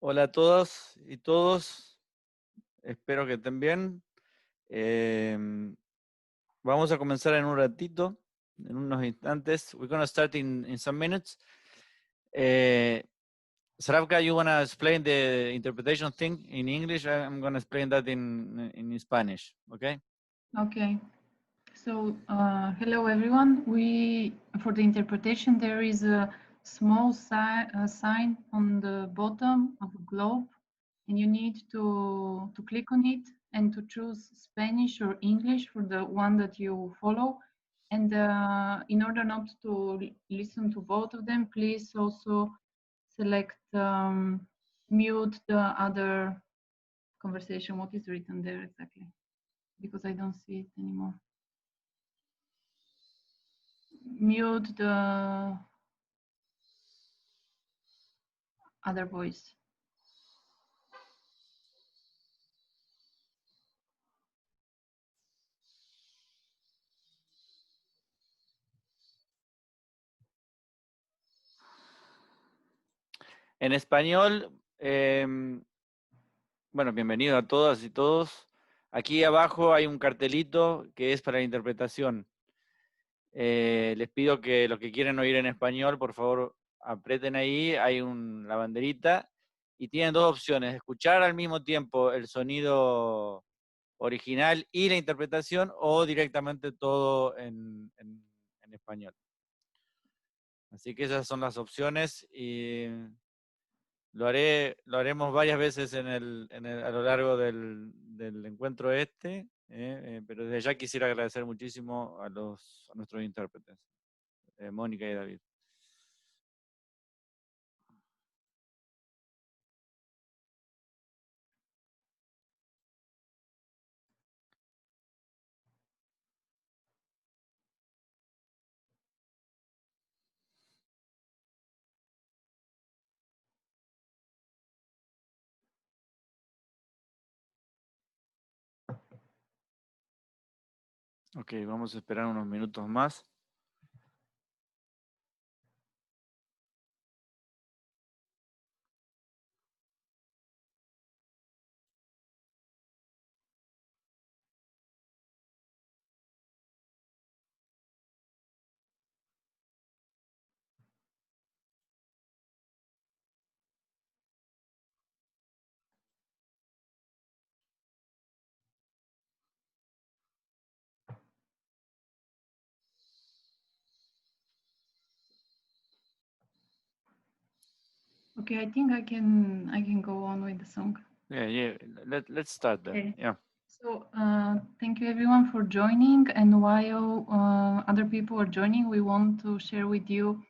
Hola a todas y todos, espero que estén bien. Vamos a comenzar en un ratito, en unos instantes. We're going to start in some minutes. Sravka, you want to explain the interpretation thing in English? I'm going to explain that in Spanish, okay? Okay. So, hello everyone. For the interpretation, there is a small sign on the bottom of a globe, and you need to click on it and to choose Spanish or English for the one that you follow. And in order not to listen to both of them, please also select mute the other conversation. What is written there exactly? Because I don't see it anymore. Mute the other voice. En español, bueno, bienvenido a todas y todos. Aquí abajo hay un cartelito que es para la interpretación. Les pido que los que quieren oír en español, por favor, aprieten ahí, hay la banderita, y tienen dos opciones: escuchar al mismo tiempo el sonido original y la interpretación, o directamente todo en español. Así que esas son las opciones, y lo haremos varias veces a lo largo del encuentro pero desde ya quisiera agradecer muchísimo a nuestros intérpretes, Mónica y David. Ok, vamos a esperar unos minutos más. Okay, I think I can go on with the song. Yeah. Let's start there. Okay. Yeah. So thank you everyone for joining. And while other people are joining, we want to share with you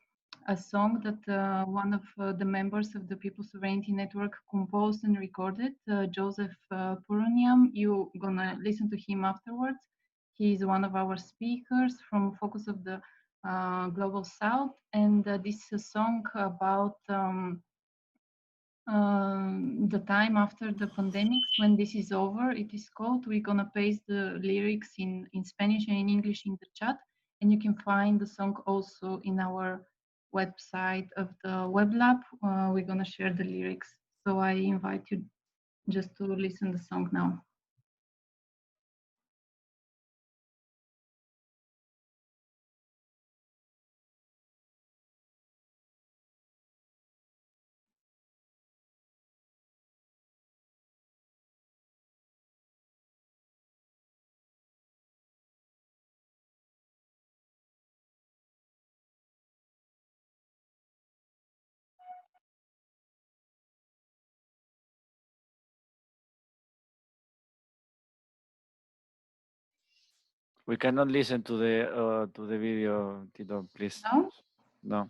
a song that one of the members of the People's Sovereignty Network composed and recorded, Joseph Puroniam. You're gonna listen to him afterwards. He's one of our speakers from Focus of the Global South, and this is a song about the time after the pandemic, when this is over. It is called. We're gonna paste the lyrics in Spanish and in English in the chat, and you can find the song also in our website of the web lab. We're gonna share the lyrics, so I invite you just to listen the song now. We cannot listen to the video, Tito, please. No? No.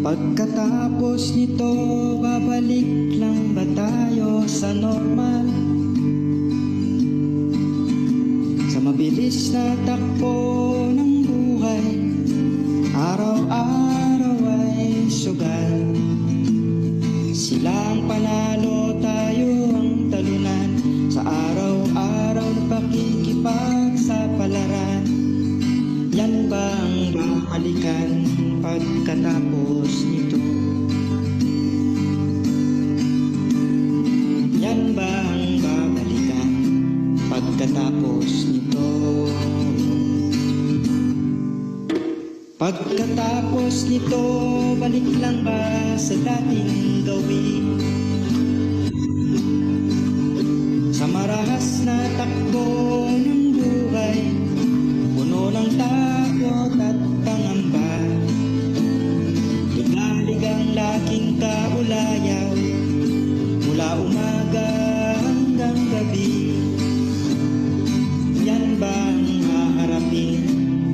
Pagkatapos nito sa normal, sa mabilis na takbo ng buhay. Araw-araw ay sugal, sila ang panalo, tayo ang talunan. Sa araw-araw na pakikipagsapalaran, yan ba ang babalikan pagkatapos nito? Yan ba ang babalikan pagkatapos nito? Pagkatapos nito, balik lang ba sa dating gawin? Sa marahas na takbo ng buhay, puno ng takot at pangamba. Tumalig ang laking kaulayaw, mula umaga hanggang gabi. Yan ba ang haharapin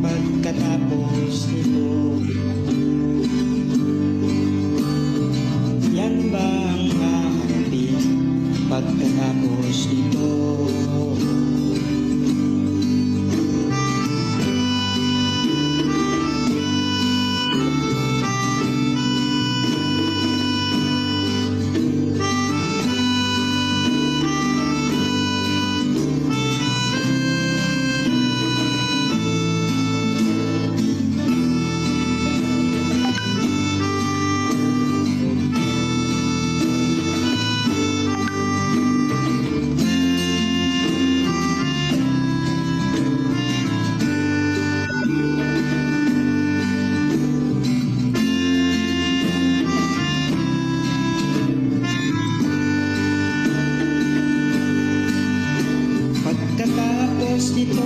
pagkatapos nito? Yan ba ang haharapin pagkatapos nito? Pagkatapos nito,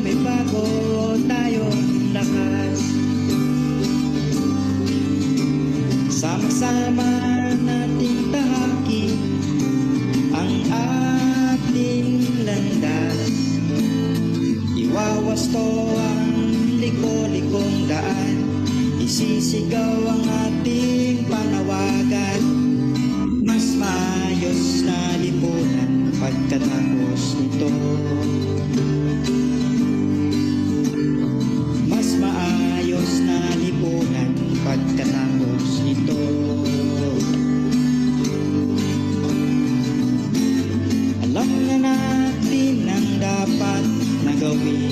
may bago tayong lakas. Sama-sama nating tahaki ang ating landas. Iwawasto ang liko-likong daan, isisigaw ang ating panawagan. Mas maayos na lipunan pagkatapos nito. Mas maayos na lipunan pagkatapos nito. Alam na natin ang dapat na gawin.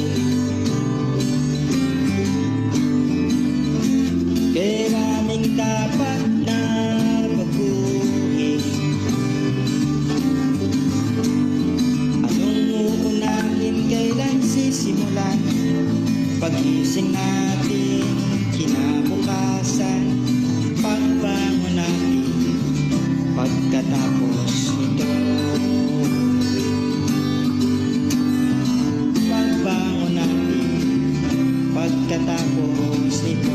Kailangan dapat na baguhin. Anong uunahin, kailan sisimulan? Pag-ising natin, kinabukasan, pagbangon natin pagkatapos nito. Pagbangon natin pagkatapos nito.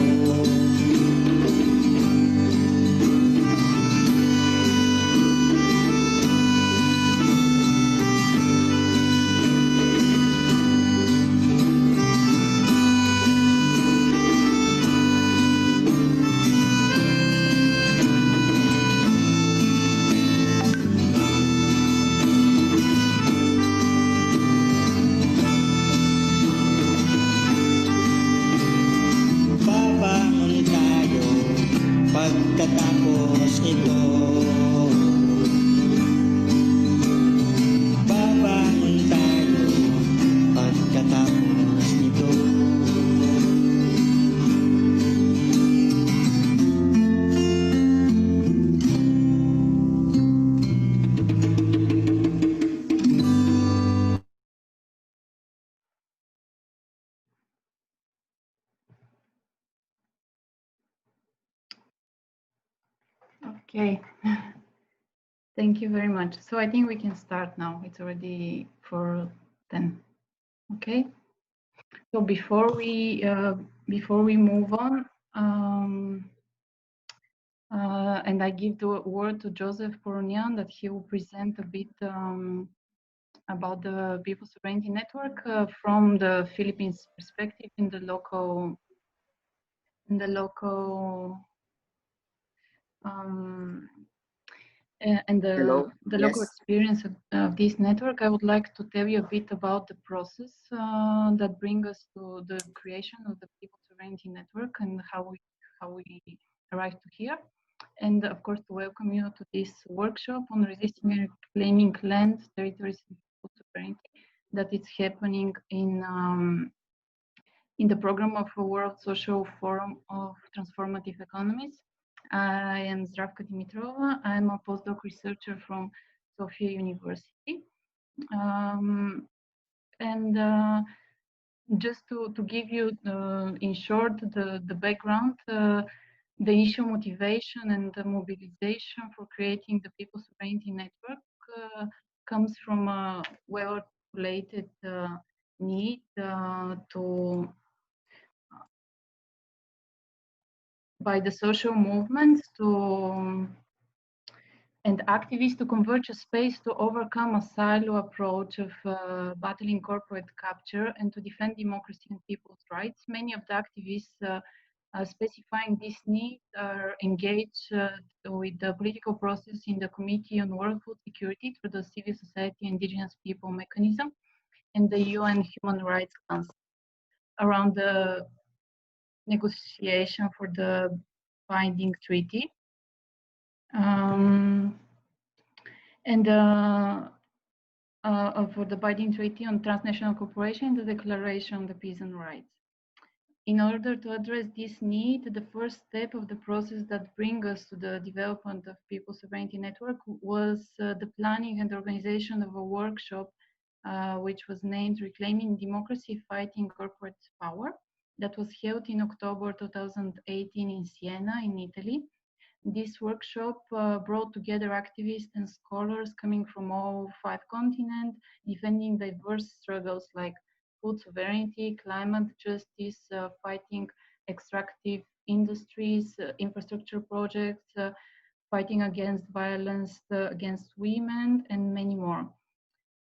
Babangon tayo pagkatapos nito. Babangon tayo pagkatapos nito. Okay. Thank you very much. So I think we can start now. It's already 4:10. Okay. So before we move on, and I give the word to Joseph Poronian that he will present a bit about the People Sovereignty Network from the Philippines perspective in the local and Hello. the Yes. local experience of this network, I would like to tell you a bit about the process that brings us to the creation of the People Sovereignty Network and how we arrived to here. And of course, to welcome you to this workshop on resisting and reclaiming land, territories, and people sovereignty that is happening in the program of a World Social Forum of Transformative Economies. I am Zdravka Dimitrova. I'm a postdoc researcher from Sofia University. Just to give you, in short, the background, the initial motivation and the mobilization for creating the People Sovereignty Network comes from a well-articulated need by the social movements and activists to converge a space to overcome a silo approach of battling corporate capture and to defend democracy and people's rights. Many of the activists specifying this need are engaged with the political process in the Committee on World Food Security through the Civil Society Indigenous People mechanism and the UN Human Rights Council around the negotiation for the binding treaty. For the binding treaty on transnational cooperation, the Declaration on the Peace and Rights. In order to address this need, the first step of the process that brings us to the development of People Sovereignty Network was the planning and organization of a workshop which was named Reclaiming Democracy, Fighting Corporate Power, that was held in October 2018 in Siena, in Italy. This workshop brought together activists and scholars coming from all 5 continents, defending diverse struggles like food sovereignty, climate justice, fighting extractive industries, infrastructure projects, fighting against violence against women, and many more.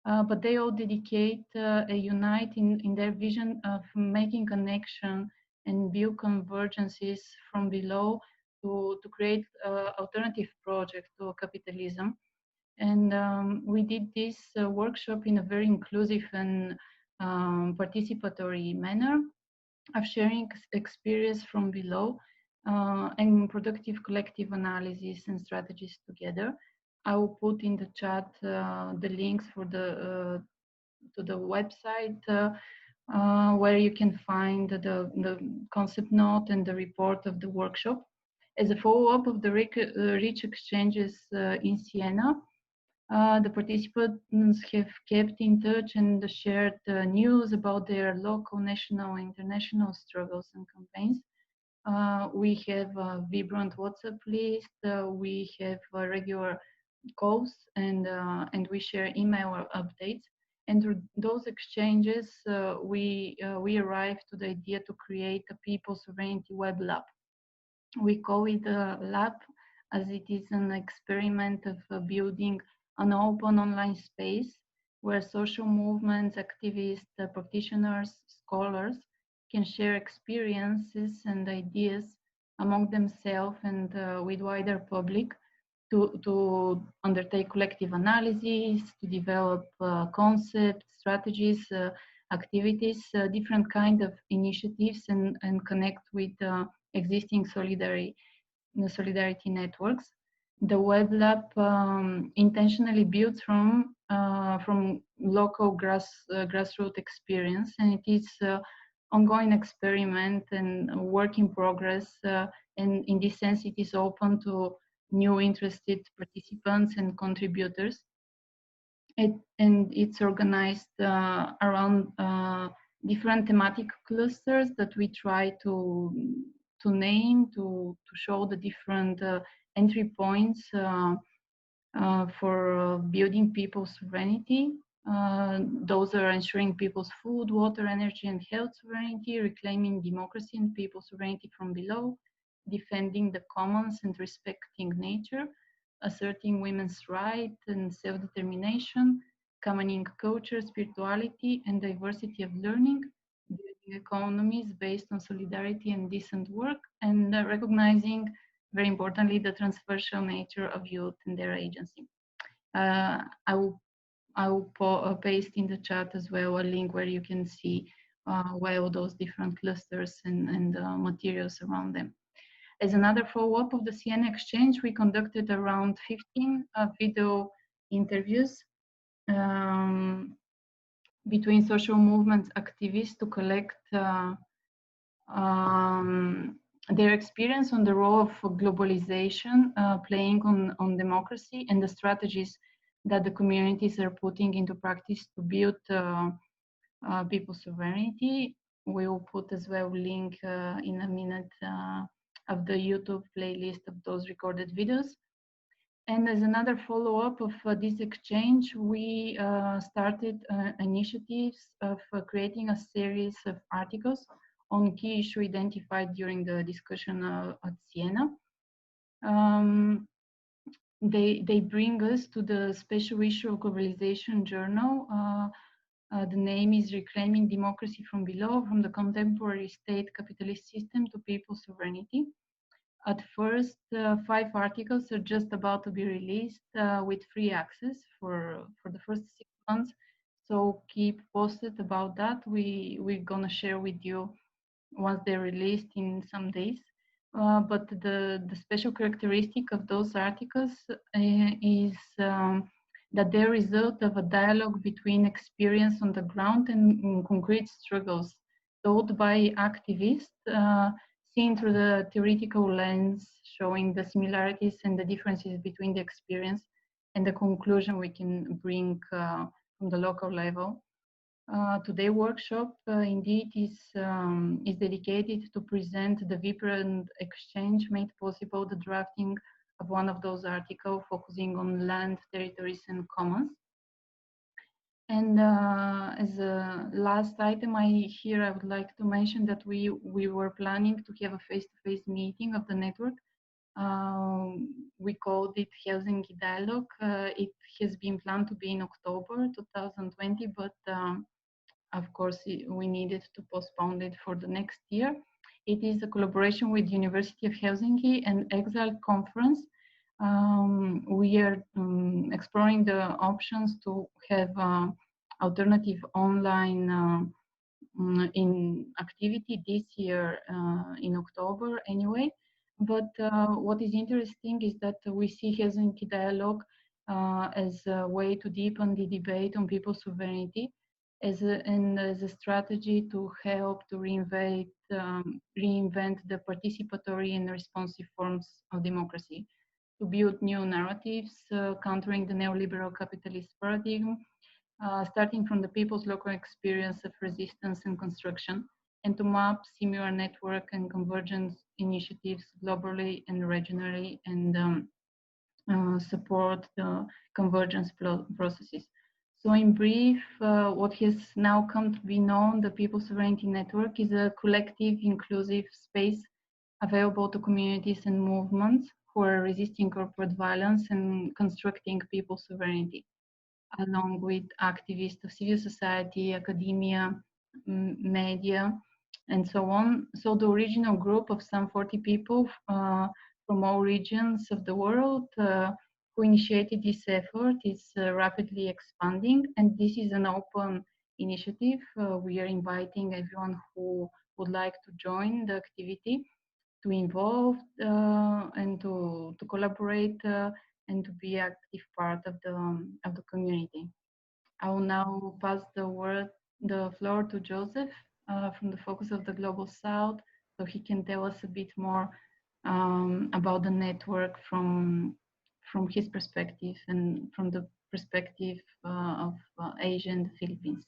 But they all dedicate unite in their vision of making connection and build convergences from below to create alternative projects to capitalism. And we did this workshop in a very inclusive and participatory manner of sharing experience from below and productive collective analysis and strategies together. I will put in the chat the links for the to the website where you can find the concept note and the report of the workshop. As a follow-up of the rich exchanges in Siena, the participants have kept in touch and shared news about their local, national, and international struggles and campaigns. We have a vibrant WhatsApp list. We have regular calls, and we share email updates. And through those exchanges, we arrived to the idea to create a People Sovereignty Web Lab. We call it a lab as it is an experiment of building an open online space where social movements, activists, practitioners, scholars can share experiences and ideas among themselves and with wider public to undertake collective analysis, to develop concepts, strategies, activities, different kind of initiatives and connect with existing solidarity networks. The web lab intentionally builds from local grassroots experience, and it is ongoing experiment and work in progress. And in this sense, it is open to new interested participants and contributors. And it's organized around different thematic clusters that we try to name to show the different entry points for building people's sovereignty. Those are ensuring people's food, water, energy, and health sovereignty, reclaiming democracy and people's sovereignty from below, defending the commons and respecting nature, asserting women's rights and self-determination, commoning culture, spirituality, and diversity of learning, building economies based on solidarity and decent work, and recognizing very importantly, the transversal nature of youth and their agency. I will paste in the chat as well a link where you can see well those different clusters and materials around them. As another follow-up of the Siena exchange, we conducted around 15 video interviews between social movement activists to collect their experience on the role of globalization playing on democracy and the strategies that the communities are putting into practice to build people's sovereignty. We will put as well a link in a minute of the YouTube playlist of those recorded videos. And as another follow-up of this exchange, we started initiatives of creating a series of articles on key issue identified during the discussion at Siena. They bring us to the special issue of Globalization journal. The name is Reclaiming Democracy from Below, from the Contemporary State Capitalist System to People's Sovereignty. At first, 5 articles are just about to be released with free access for the first 6 months. So keep posted about that. We're gonna share with you once they're released in some days. But the special characteristic of those articles is that they're a result of a dialogue between experience on the ground and concrete struggles told by activists, seen through the theoretical lens, showing the similarities and the differences between the experience and the conclusion we can bring from the local level. Today's workshop indeed is dedicated to present the vibrant exchange made possible the drafting of one of those articles focusing on land, territories, and commons. And as a last item I would like to mention that we were planning to have a face-to-face meeting of the network. We called it Helsinki Dialogue. It has been planned to be in October 2020, but of course we needed to postpone it for the next year. It is a collaboration with University of Helsinki and Exile Conference. We are exploring the options to have alternative online in activity this year in October anyway. But what is interesting is that we see Helsinki Dialogue as a way to deepen the debate on people's sovereignty and as a strategy to help to reinvent the participatory and responsive forms of democracy, to build new narratives, countering the neoliberal capitalist paradigm, starting from the people's local experience of resistance and construction, and to map similar network and convergence initiatives globally and regionally, and support the convergence processes. So in brief, what has now come to be known, the People's Sovereignty Network is a collective, inclusive space available to communities and movements who are resisting corporate violence and constructing people's sovereignty, along with activists of civil society, academia, media, and so on. So the original group of some 40 people from all regions of the world who initiated this effort is rapidly expanding, and this is an open initiative. We are inviting everyone who would like to join the activity to involve and to collaborate and to be active part of the community. I will now pass the floor to Joseph from the Focus of the Global South, so he can tell us a bit more about the network from his perspective and from the perspective of Asia and the Philippines.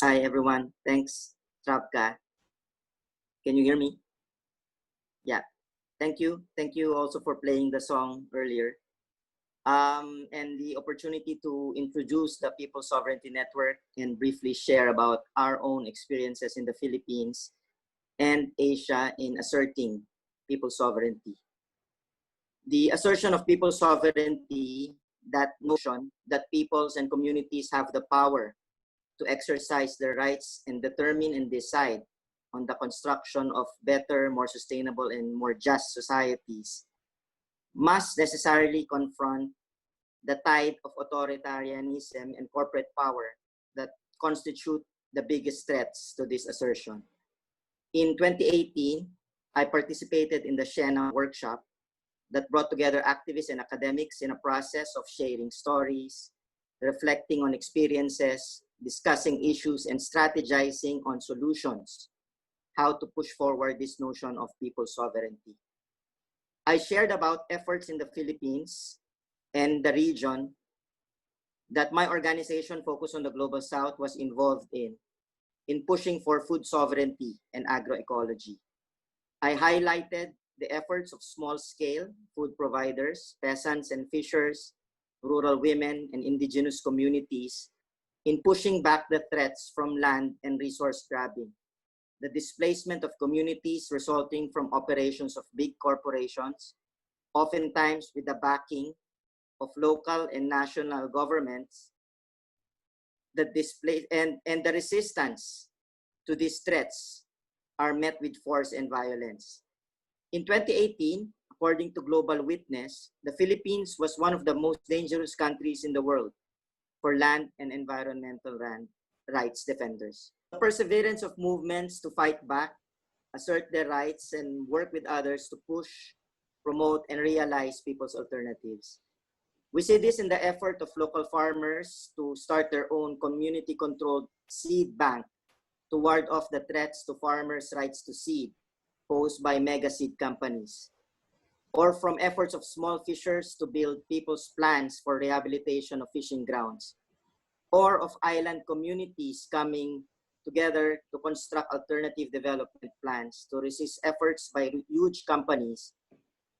Hi everyone, thanks Travka. Can you hear me? Yeah, thank you also for playing the song earlier. And the opportunity to introduce the People's Sovereignty Network and briefly share about our own experiences in the Philippines and Asia in asserting people's sovereignty. The assertion of people's sovereignty, that notion that peoples and communities have the power to exercise their rights and determine and decide on the construction of better, more sustainable, and more just societies must necessarily confront the tide of authoritarianism and corporate power that constitute the biggest threats to this assertion. In 2018, I participated in the Siena workshop that brought together activists and academics in a process of sharing stories, reflecting on experiences, discussing issues, and strategizing on solutions, how to push forward this notion of people's sovereignty. I shared about efforts in the Philippines and the region that my organization, Focus on the Global South, was involved in pushing for food sovereignty and agroecology. I highlighted the efforts of small-scale food providers, peasants and fishers, rural women, and indigenous communities in pushing back the threats from land and resource grabbing, the displacement of communities resulting from operations of big corporations, oftentimes with the backing of local and national governments, the resistance to these threats are met with force and violence. In 2018, according to Global Witness, the Philippines was one of the most dangerous countries in the world for land and environmental rights defenders. The perseverance of movements to fight back, assert their rights, and work with others to push, promote, and realize people's alternatives. We see this in the effort of local farmers to start their own community-controlled seed bank to ward off the threats to farmers' rights to seed posed by mega seed companies, or from efforts of small fishers to build people's plans for rehabilitation of fishing grounds, or of island communities coming together to construct alternative development plans to resist efforts by huge companies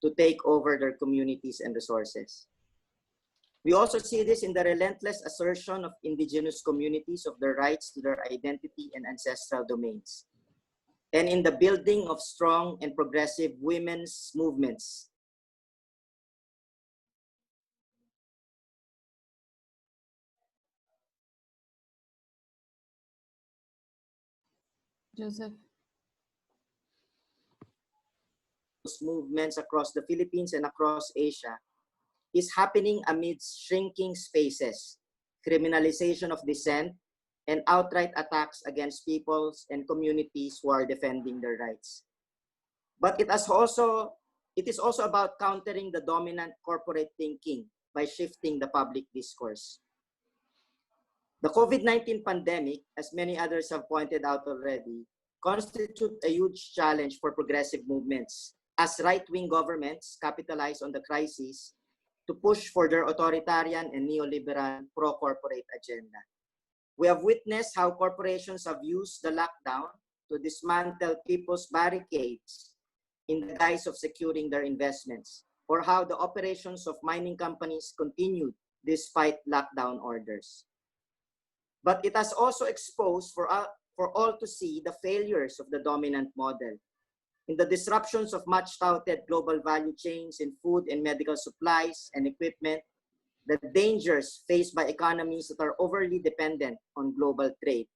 to take over their communities and resources. We also see this in the relentless assertion of indigenous communities of their rights to their identity and ancestral domains, and in the building of strong and progressive women's movements. Joseph. Movements across the Philippines and across Asia is happening amidst shrinking spaces, criminalization of dissent, and outright attacks against peoples and communities who are defending their rights. But it is also about countering the dominant corporate thinking by shifting the public discourse. The COVID-19 pandemic, as many others have pointed out already, constitutes a huge challenge for progressive movements as right-wing governments capitalize on the crisis to push for their authoritarian and neoliberal pro-corporate agenda. We have witnessed how corporations have used the lockdown to dismantle people's barricades in the guise of securing their investments, or how the operations of mining companies continued despite lockdown orders. But it has also exposed for all to see the failures of the dominant model in the disruptions of much-touted global value chains in food and medical supplies and equipment, the dangers faced by economies that are overly dependent on global trade,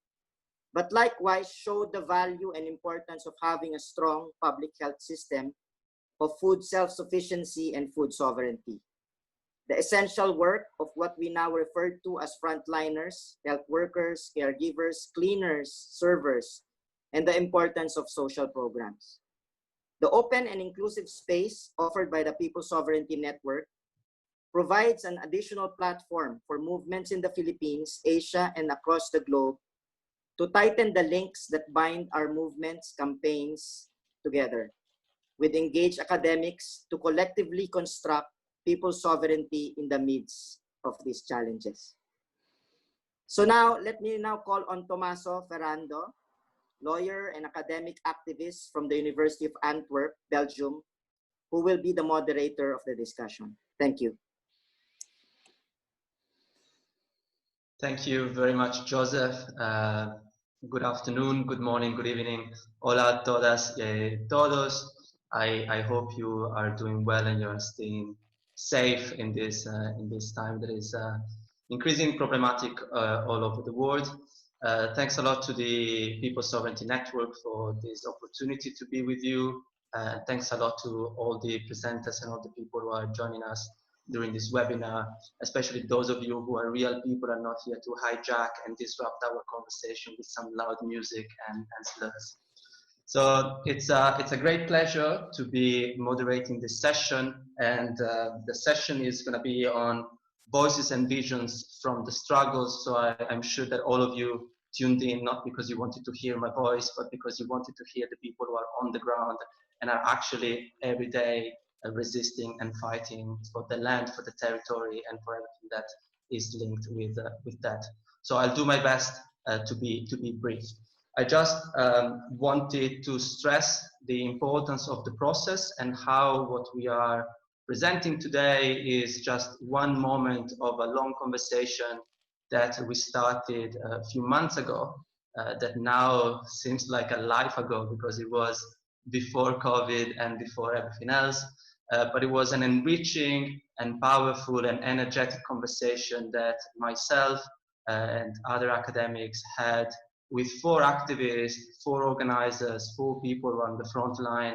but likewise show the value and importance of having a strong public health system of food self-sufficiency and food sovereignty. The essential work of what we now refer to as frontliners, health workers, caregivers, cleaners, servers, and the importance of social programs. The open and inclusive space offered by the People's Sovereignty Network provides an additional platform for movements in the Philippines, Asia, and across the globe to tighten the links that bind our movements, campaigns together with engaged academics to collectively construct people's sovereignty in the midst of these challenges. So now, let me now call on Tommaso Ferrando, lawyer and academic activist from the University of Antwerp, Belgium, who will be the moderator of the discussion. Thank you. Thank you very much, Joseph. Good afternoon, good morning, good evening. Hola a todas y todos. I hope you are doing well and you are staying safe in this time that is increasingly problematic all over the world. Thanks a lot to the People's Sovereignty Network for this opportunity to be with you. Thanks a lot to all the presenters and all the people who are joining us during this webinar, especially those of you who are real people and not here to hijack and disrupt our conversation with some loud music and slurs. So it's a great pleasure to be moderating this session, and the session is going to be on voices and visions from the struggles. So I'm sure that all of you tuned in not because you wanted to hear my voice, but because you wanted to hear the people who are on the ground and are actually every day resisting and fighting for the land, for the territory, and for everything that is linked with that. So I'll do my best to be brief. I just wanted to stress the importance of the process and how what we are presenting today is just one moment of a long conversation that we started a few months ago, that now seems like a life ago because it was before COVID and before everything else. But it was an enriching and powerful and energetic conversation that myself and other academics had with 4 activists, 4 organizers, 4 people on the front line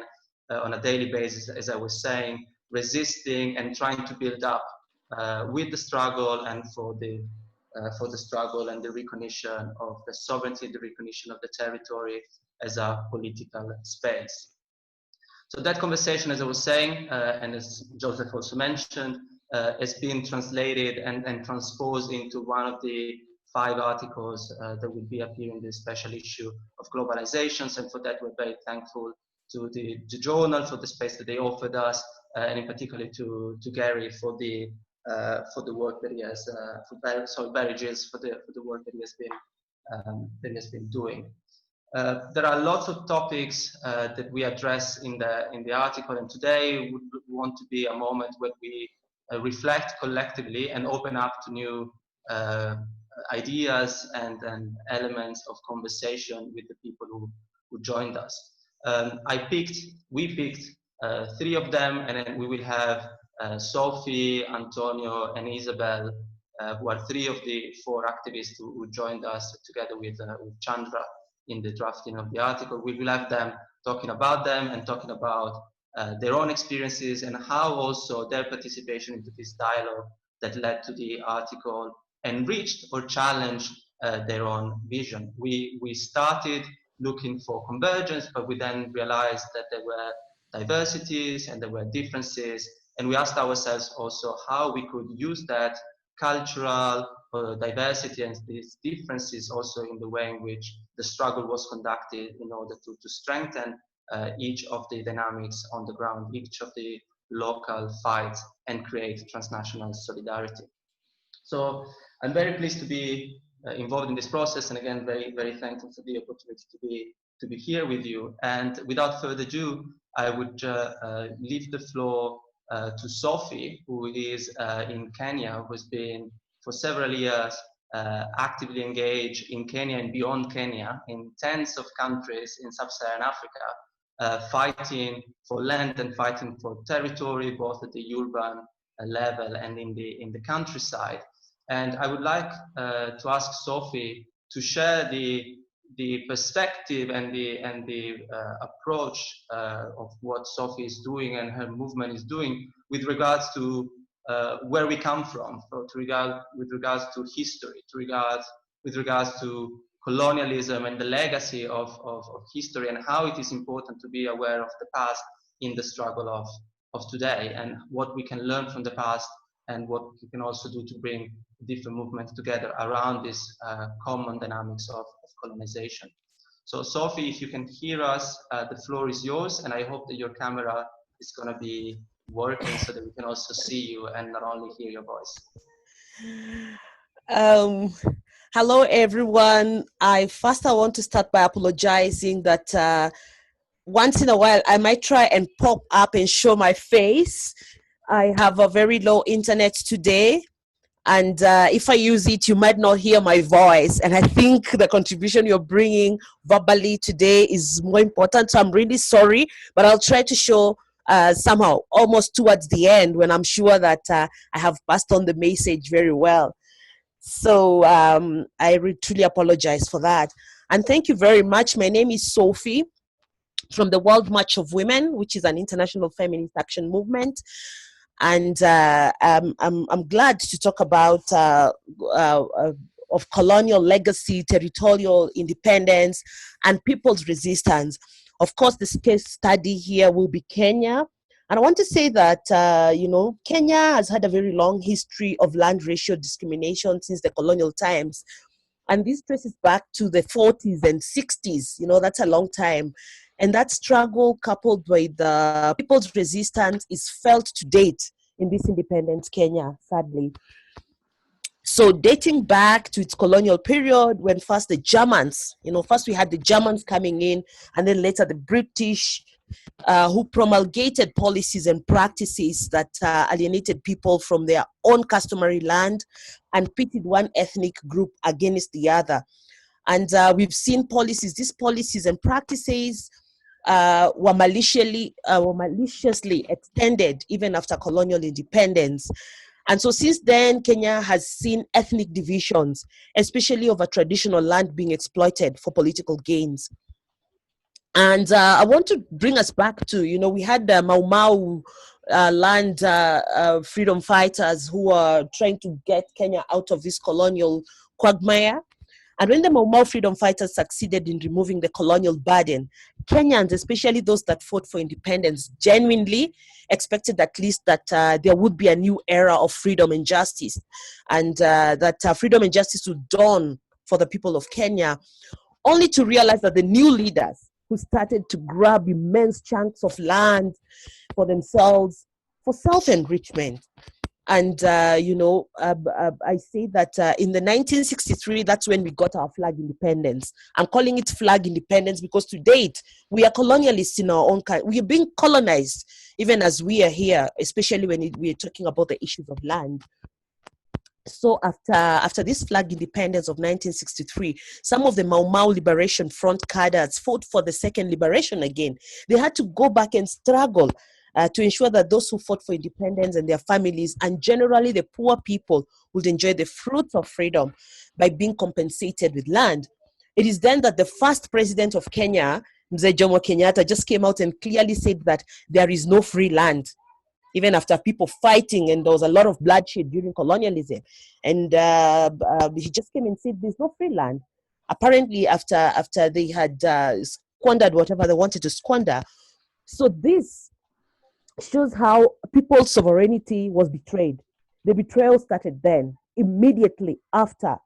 on a daily basis, as I was saying, resisting and trying to build up with the struggle and for the struggle and the recognition of the sovereignty, the recognition of the territory as a political space. So that conversation, as I was saying, and as Joseph also mentioned, has been translated and transposed into one of the 5 articles that will be appearing in this special issue of Globalizations, and for that we're very thankful to the journal for the space that they offered us, and in particular to Gary for the work that he has, Barry Gills for the work that he has been doing. There are lots of topics that we address in the article, and today we want to be a moment where we reflect collectively and open up to new ideas and elements of conversation with the people who joined us. We picked 3 of them, and then we will have Sophie, Antonio, and Isabel, who are 3 of the 4 activists who joined us together with Chandra in the drafting of the article. We will have them talking about them and talking about their own experiences and how also their participation into this dialogue that led to the article enriched or challenged their own vision. We started looking for convergence, but we then realized that there were diversities and there were differences, and we asked ourselves also how we could use that cultural diversity and these differences also in the way in which the struggle was conducted in order to strengthen each of the dynamics on the ground, each of the local fights, and create transnational solidarity. So I'm very pleased to be involved in this process, and again, very, very thankful for the opportunity to be here with you. And without further ado, I would leave the floor to Sophie, who is in Kenya, who has been for several years actively engaged in Kenya and beyond Kenya, in tens of countries in sub-Saharan Africa, fighting for land and fighting for territory, both at the urban level and in the countryside. And I would like to ask Sophie to share the perspective and the approach of what Sophie is doing and her movement is doing with regards to where we come from, with regards to history, with regards to colonialism and the legacy of history, and how it is important to be aware of the past in the struggle of today, and what we can learn from the past and what we can also do to bring different movements together around this common dynamics of colonization. So Sophie, if you can hear us, the floor is yours, and I hope that your camera is going to be working so that we can also see you and not only hear your voice. Hello everyone. I want to start by apologizing that once in a while I might try and pop up and show my face. I have a very low internet today, and if I use it, you might not hear my voice. And I think the contribution you're bringing verbally today is more important. So I'm really sorry, but I'll try to show somehow almost towards the end when I'm sure that I have passed on the message very well. So I truly apologize for that. And thank you very much. My name is Sophie from the World March of Women, which is an international feminist action movement. And I'm glad to talk about of colonial legacy, territorial independence, and people's resistance. Of course, this case study here will be Kenya. And I want to say that, Kenya has had a very long history of land ratio discrimination since the colonial times. And this traces back to the 40s and 60s. That's a long time. And that struggle, coupled with the people's resistance, is felt to date in this independent Kenya, sadly. So dating back to its colonial period, when first the Germans, first we had the Germans coming in, and then later the British, who promulgated policies and practices that alienated people from their own customary land and pitted one ethnic group against the other. And we've seen these policies and practices were maliciously extended even after colonial independence. And so since then, Kenya has seen ethnic divisions, especially over traditional land being exploited for political gains. And I want to bring us back to, we had the Mau Mau land freedom fighters who are trying to get Kenya out of this colonial quagmire. And when the Mau Mau freedom fighters succeeded in removing the colonial burden, Kenyans, especially those that fought for independence, genuinely expected at least that there would be a new era of freedom and justice, and that freedom and justice would dawn for the people of Kenya, only to realize that the new leaders who started to grab immense chunks of land for themselves for self-enrichment. And, I say that in the 1963, that's when we got our flag independence. I'm calling it flag independence because to date, we are colonialists in our own country. We are being colonized, even as we are here, especially when we are talking about the issues of land. So after this flag independence of 1963, some of the Mau Mau Liberation Front cadres fought for the second liberation again. They had to go back and struggle to ensure that those who fought for independence and their families, and generally the poor people, would enjoy the fruits of freedom by being compensated with land. It is then that the first president of Kenya, Mzee Jomo Kenyatta, just came out and clearly said that there is no free land, even after people fighting, and there was a lot of bloodshed during colonialism. And he just came and said there's no free land. Apparently, after they had squandered whatever they wanted to squander. So this shows how people's sovereignty was betrayed. The betrayal started then, immediately after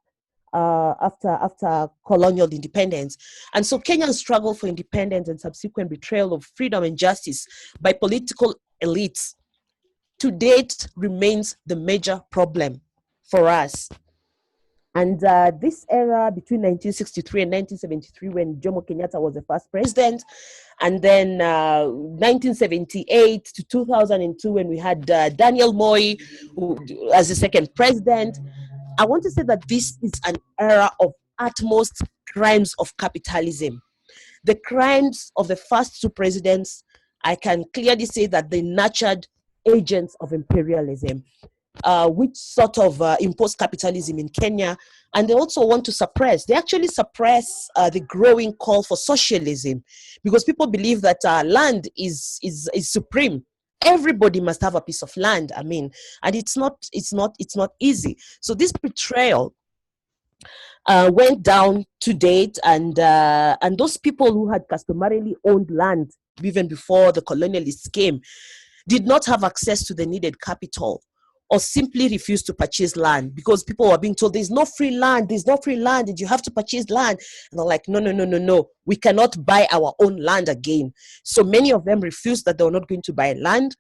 colonial independence. And so Kenya's struggle for independence and subsequent betrayal of freedom and justice by political elites to date remains the major problem for us. And this era between 1963 and 1973, when Jomo Kenyatta was the first president, and then 1978 to 2002, when we had Daniel Moi as the second president, I want to say that this is an era of utmost crimes of capitalism. The crimes of the first two presidents, I can clearly say that they nurtured agents of imperialism, which sort of imposed capitalism in Kenya. And they also want to actually suppress the growing call for socialism, because people believe that land is supreme. Everybody must have a piece of land. And it's not easy. So this betrayal went down to date, and those people who had customarily owned land even before the colonialists came did not have access to the needed capital, or simply refused to purchase land because people were being told there's no free land, and you have to purchase land. And they're like, no, we cannot buy our own land again. So many of them refused, that they were not going to buy land.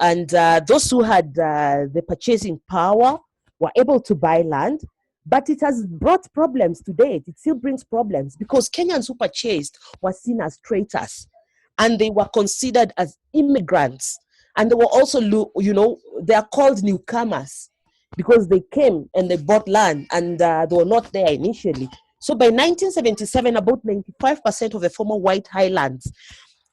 And those who had the purchasing power were able to buy land. But it has brought problems to date. It still brings problems because Kenyans who purchased were seen as traitors, and they were considered as immigrants. And they were also, they are called newcomers because they came and they bought land, and they were not there initially. So by 1977, about 95% of the former white highlands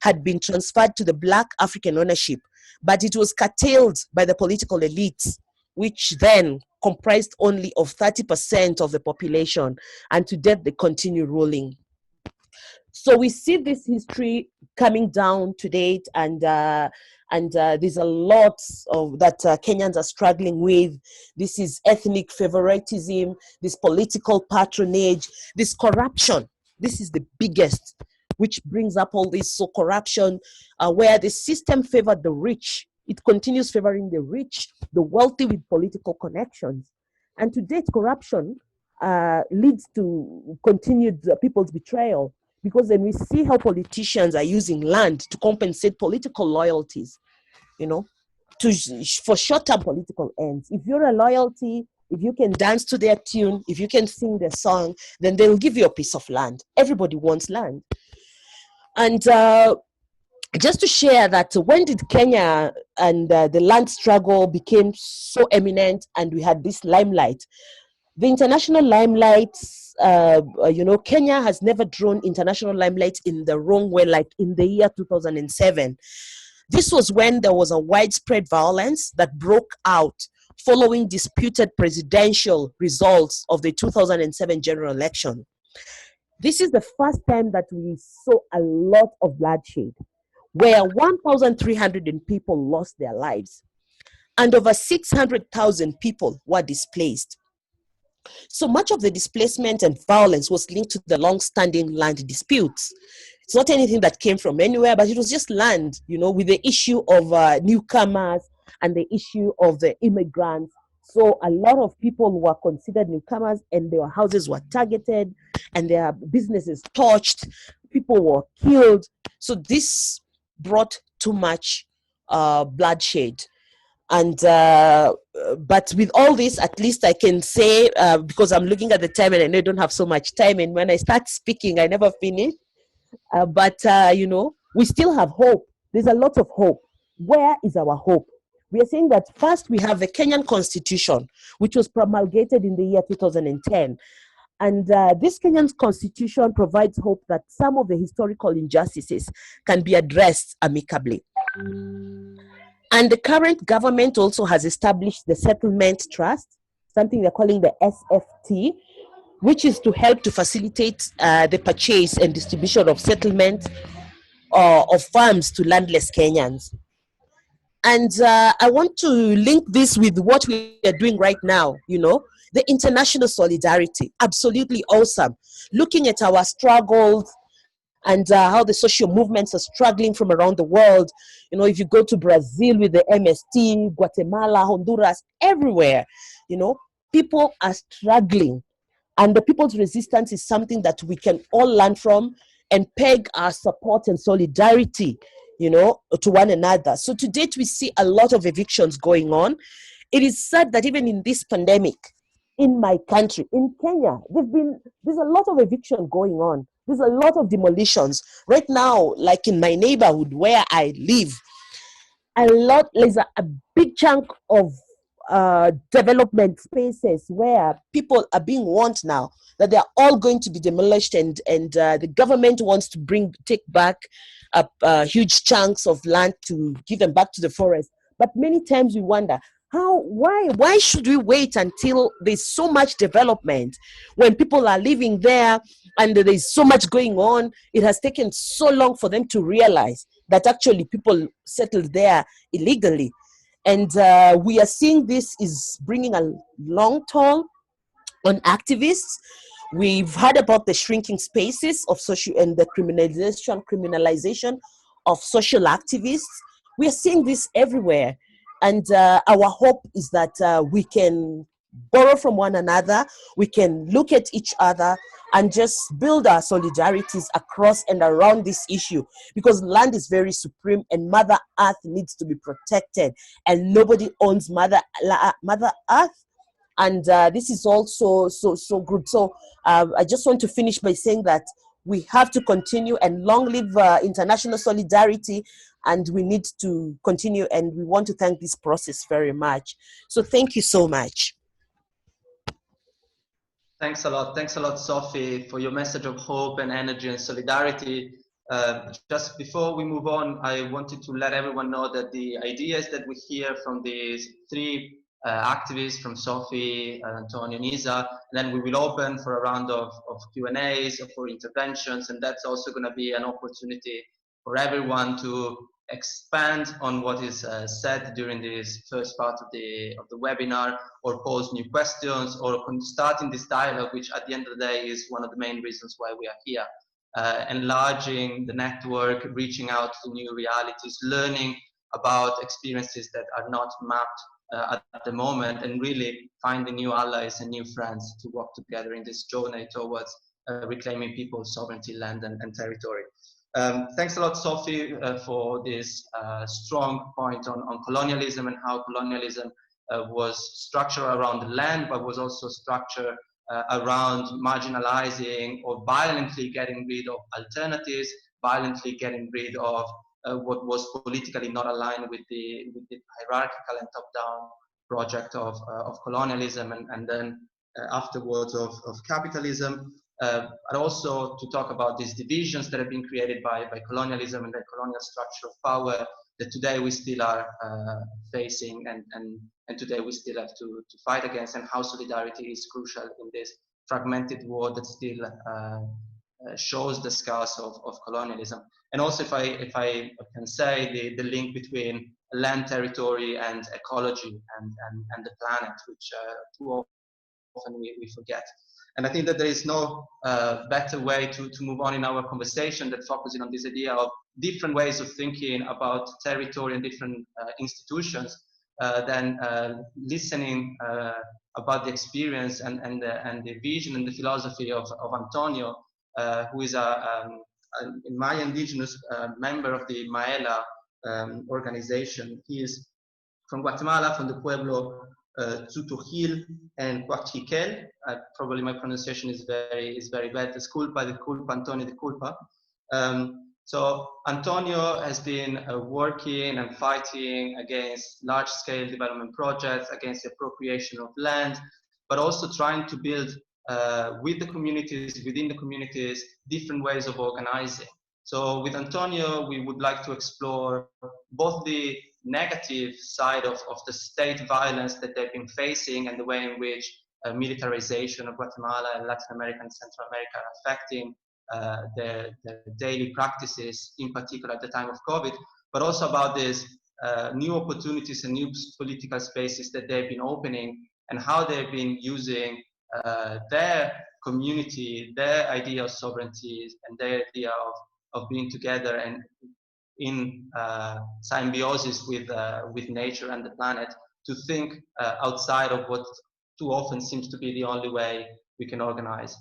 had been transferred to the Black African ownership, but it was curtailed by the political elites, which then comprised only of 30% of the population, and to date they continue ruling. So we see this history coming down to date, and there's a lot of that Kenyans are struggling with. This is ethnic favoritism, this political patronage, this corruption. This is the biggest, which brings up all this. So corruption, where the system favored the rich, it continues favoring the rich, the wealthy with political connections. And to date, corruption leads to continued people's betrayal, because then we see how politicians are using land to compensate political loyalties, you know, for short-term political ends. If you're a loyalty, if you can dance to their tune, if you can sing their song, then they'll give you a piece of land. Everybody wants land. And just to share that, when did Kenya and the land struggle became so eminent and we had this limelight? The international limelight, Kenya has never drawn international limelight in the wrong way, like in the year 2007. This was when there was a widespread violence that broke out following disputed presidential results of the 2007 general election. This is the first time that we saw a lot of bloodshed, where 1,300 people lost their lives and over 600,000 people were displaced. So much of the displacement and violence was linked to the long-standing land disputes. It's not anything that came from anywhere, but it was just land, with the issue of newcomers and the issue of the immigrants. So a lot of people were considered newcomers, and their houses were targeted and their businesses torched. People were killed. So this brought too much bloodshed. And but with all this, at least I can say, because I'm looking at the time and I know I don't have so much time, and when I start speaking I never finish, but we still have hope. There's a lot of hope. Where is our hope? We are saying that first we have the Kenyan Constitution, which was promulgated in the year 2010. And this Kenyan Constitution provides hope that some of the historical injustices can be addressed amicably. And the current government also has established the Settlement Trust, something they're calling the SFT, which is to help to facilitate the purchase and distribution of settlement of farms to landless Kenyans. And I want to link this with what we are doing right now, the international solidarity. Absolutely awesome. Looking at our struggles and how the social movements are struggling from around the world. If you go to Brazil with the MST, Guatemala, Honduras, everywhere, people are struggling. And the people's resistance is something that we can all learn from and peg our support and solidarity, to one another. So to date, we see a lot of evictions going on. It is sad that even in this pandemic, in my country, in Kenya, there's a lot of eviction going on. There's a lot of demolitions. Right now, like in my neighborhood where I live, there's a big chunk of development spaces where people are being warned now that they're all going to be demolished, and the government wants to take back huge chunks of land to give them back to the forest. But many times we wonder, why should we wait until there's so much development when people are living there and there's so much going on? It has taken so long for them to realize that actually people settled there illegally. And we are seeing this is bringing a long toll on activists. We've heard about the shrinking spaces of social and the criminalization of social activists. We are seeing this everywhere. And our hope is that we can borrow from one another, we can look at each other and just build our solidarities across and around this issue, because land is very supreme and Mother Earth needs to be protected, and nobody owns Mother Earth. And this is also so good. So I just want to finish by saying that we have to continue, and long live international solidarity, and we need to continue, and we want to thank this process very much. So thank you so much. Thanks a lot, Sophie, for your message of hope and energy and solidarity. Just before we move on, I wanted to let everyone know that the ideas that we hear from these three activists, from Sophie, Antonio, Nisa. And then we will open for a round of Q&As, for interventions, and that's also going to be an opportunity for everyone to expand on what is said during this first part of the webinar, or pose new questions, or starting this dialogue, which at the end of the day is one of the main reasons why we are here. Enlarging the network, reaching out to new realities, learning about experiences that are not mapped at the moment, and really finding new allies and new friends to work together in this journey towards reclaiming people's sovereignty, land, and territory. Thanks a lot, Sophie, for this strong point on colonialism, and how colonialism was structured around the land, but was also structured around marginalizing or violently getting rid of alternatives, violently getting rid of what was politically not aligned with the hierarchical and top-down project of colonialism, and then afterwards of capitalism. But also to talk about these divisions that have been created by colonialism and the colonial structure of power that today we still are facing, and today we still have to fight against, and how solidarity is crucial in this fragmented world that still shows the scars of colonialism. And also, if I can say, the link between land, territory, and ecology, and the planet, which too often we forget. And I think that there is no better way to move on in our conversation than focusing on this idea of different ways of thinking about territory and different institutions, than listening about the experience and the vision and the philosophy of Antonio, who is a Maya indigenous member of the Maela organization. He is from Guatemala, from the Pueblo Tzutujil and Coachiquel. Probably my pronunciation is very bad. Disculpa, Antonio, disculpa. So Antonio has been working and fighting against large-scale development projects, against the appropriation of land, but also trying to build with the communities, within the communities, different ways of organizing. So with Antonio, we would like to explore both the negative side of the state violence that they've been facing, and the way in which militarization of Guatemala and Latin America and Central America are affecting their daily practices, in particular at the time of COVID, but also about these new opportunities and new political spaces that they've been opening, and how they've been using their community, their idea of sovereignty, and their idea of being together and in symbiosis with nature and the planet, to think outside of what too often seems to be the only way we can organize.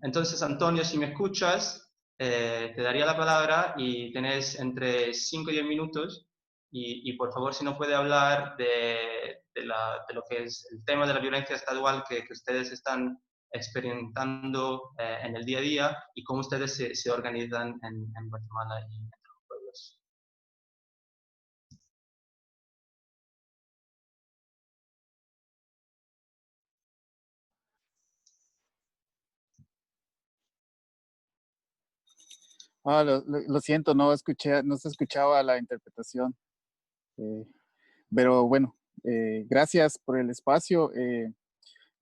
Entonces, Antonio, si me escuchas, te daría la palabra y tenés entre 5 y 10 minutos, y por favor, si no puede hablar de lo que es el tema de la violencia estatal que ustedes están experimentando en el día a día, y cómo ustedes se organizan en Guatemala y en los pueblos. Lo siento, no se escuchaba la interpretación. Pero bueno, gracias por el espacio.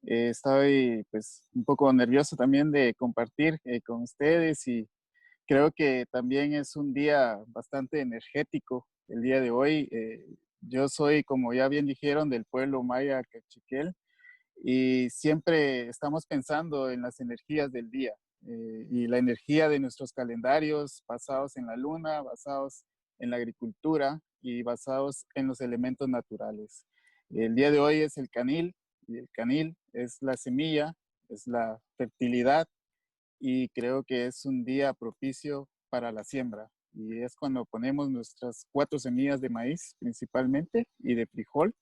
Estoy pues un poco nervioso también de compartir con ustedes, y creo que también es un día bastante energético el día de hoy. Yo soy, como ya bien dijeron, del pueblo maya Cachiquel, y siempre estamos pensando en las energías del día y la energía de nuestros calendarios basados en la luna, basados en la agricultura y basados en los elementos naturales. El día de hoy es el canil, y el canil es la semilla, es la fertilidad, y creo que es un día propicio para la siembra. Y es cuando ponemos nuestras 4 semillas de maíz principalmente y de frijol,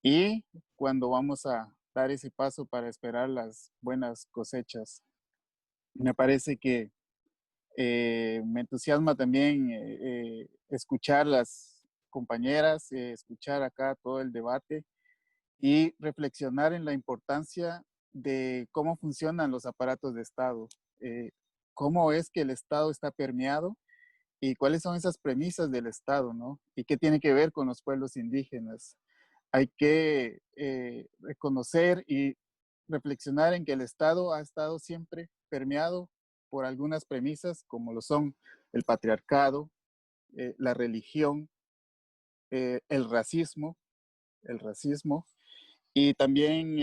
y cuando vamos a dar ese paso para esperar las buenas cosechas. Me parece que me entusiasma también escuchar las compañeras, escuchar acá todo el debate y reflexionar en la importancia de cómo funcionan los aparatos de Estado, cómo es que el Estado está permeado y cuáles son esas premisas del Estado, ¿no? Y qué tiene que ver con los pueblos indígenas. hay que reconocer y reflexionar en que el Estado ha estado siempre permeado por algunas premisas como lo son el patriarcado, la religión, el racismo, y también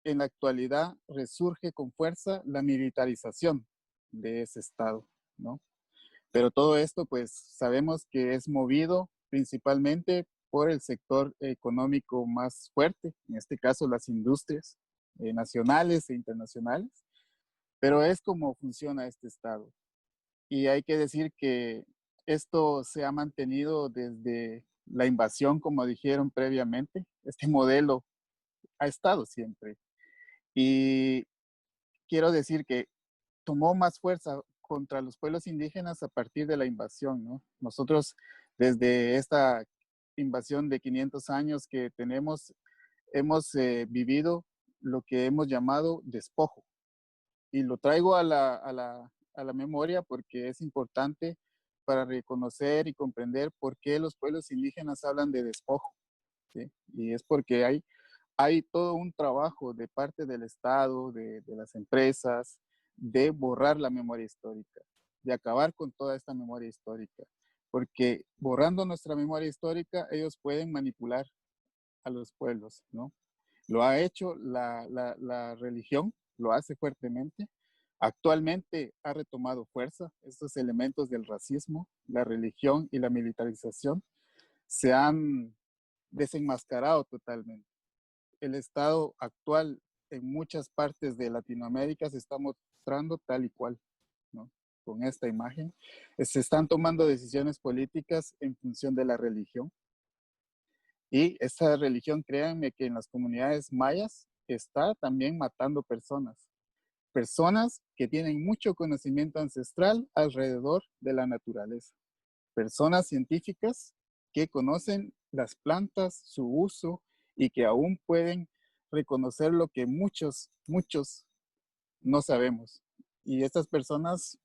en la actualidad resurge con fuerza la militarización de ese Estado, ¿no? Pero todo esto, pues sabemos que es movido principalmente por el sector económico más fuerte, en este caso las industrias nacionales e internacionales, pero es como funciona este Estado. Y hay que decir que esto se ha mantenido desde la invasión, como dijeron previamente. Este modelo ha estado siempre. Y quiero decir que tomó más fuerza contra los pueblos indígenas a partir de la invasión, ¿no? Nosotros, desde esta invasión de 500 años que tenemos, hemos vivido lo que hemos llamado despojo. Y lo traigo a la memoria porque es importante para reconocer y comprender por qué los pueblos indígenas hablan de despojo, ¿sí? Y es porque hay todo un trabajo de parte del Estado, de las empresas, de borrar la memoria histórica, de acabar con toda esta memoria histórica. Porque borrando nuestra memoria histórica, ellos pueden manipular a los pueblos, ¿no? Lo ha hecho la religión, lo hace fuertemente. Actualmente ha retomado fuerza. Estos elementos del racismo, la religión y la militarización se han desenmascarado totalmente. El estado actual en muchas partes de Latinoamérica se está mostrando tal y cual, ¿no? Con esta imagen. Se están tomando decisiones políticas en función de la religión. Y esa religión, créanme que en las comunidades mayas está también matando personas. Personas que tienen mucho conocimiento ancestral alrededor de la naturaleza. Personas científicas que conocen las plantas, su uso y que aún pueden reconocer lo que muchos no sabemos. Y estas personas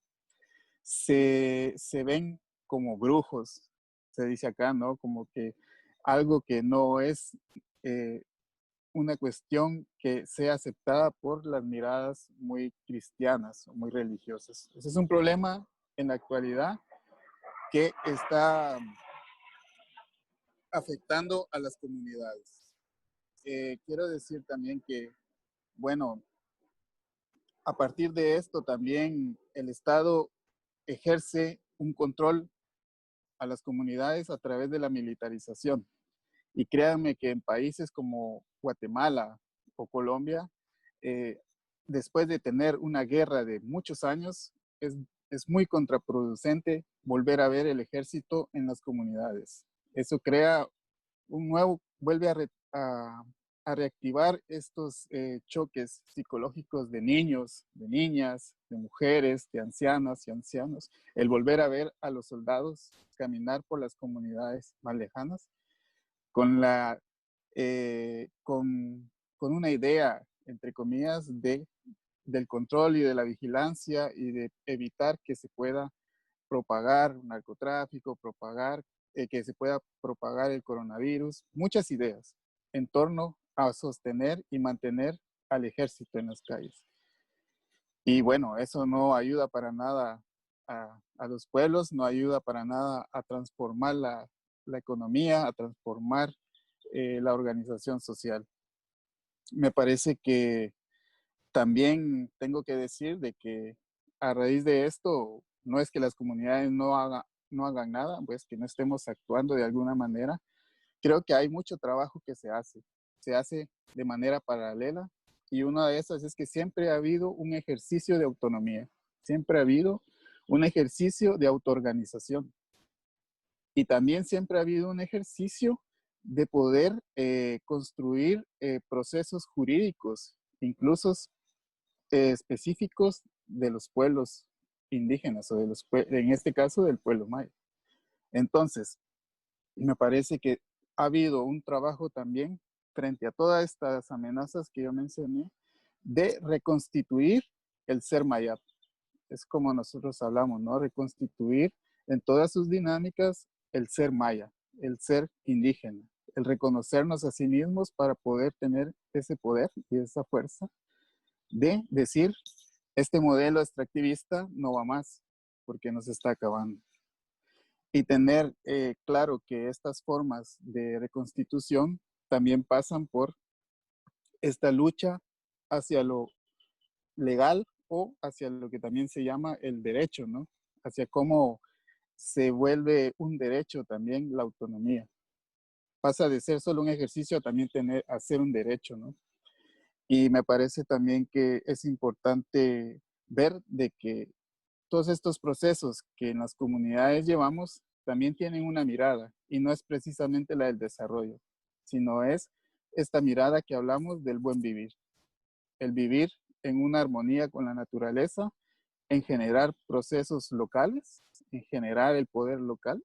se ven como brujos, se dice acá, ¿no? Como que algo que no es una cuestión que sea aceptada por las miradas muy cristianas o muy religiosas. Ese es un problema en la actualidad que está afectando a las comunidades. Quiero decir también que, bueno, a partir de esto también el Estado ejerce un control a las comunidades a través de la militarización. Y créanme que en países como Guatemala o Colombia, después de tener una guerra de muchos años, es muy contraproducente volver a ver el ejército en las comunidades. Eso crea vuelve a reactivar estos choques psicológicos de niños, de niñas, de mujeres, de ancianas y ancianos. El volver a ver a los soldados caminar por las comunidades más lejanas con una idea, entre comillas, del control y de la vigilancia y de evitar que se pueda propagar narcotráfico, que se pueda propagar el coronavirus, muchas ideas en torno a sostener y mantener al ejército en las calles. Y bueno, eso no ayuda para nada a los pueblos, no ayuda para nada a transformar la economía, a transformar la organización social. Me parece que también tengo que decir de que a raíz de esto, no es que las comunidades no hagan nada, pues que no estemos actuando de alguna manera. Creo que hay mucho trabajo que se hace de manera paralela, y una de esas es que siempre ha habido un ejercicio de autonomía, siempre ha habido un ejercicio de autoorganización, y también siempre ha habido un ejercicio de poder construir procesos jurídicos, incluso específicos de los pueblos indígenas o en este caso del pueblo maya. Entonces, me parece que ha habido un trabajo también frente a todas estas amenazas que yo mencioné de reconstituir el ser maya. Es como nosotros hablamos, ¿no? Reconstituir en todas sus dinámicas el ser maya, el ser indígena, el reconocernos a sí mismos para poder tener ese poder y esa fuerza de decir, este modelo extractivista no va más porque nos está acabando. Y tener claro que estas formas de reconstitución también pasan por esta lucha hacia lo legal o hacia lo que también se llama el derecho, ¿no? Hacia cómo se vuelve un derecho también la autonomía. Pasa de ser solo un ejercicio a también hacer un derecho, ¿no? Y me parece también que es importante ver de que todos estos procesos que en las comunidades llevamos también tienen una mirada y no es precisamente la del desarrollo, sino es esta mirada que hablamos del buen vivir. El vivir en una armonía con la naturaleza, en generar procesos locales, en generar el poder local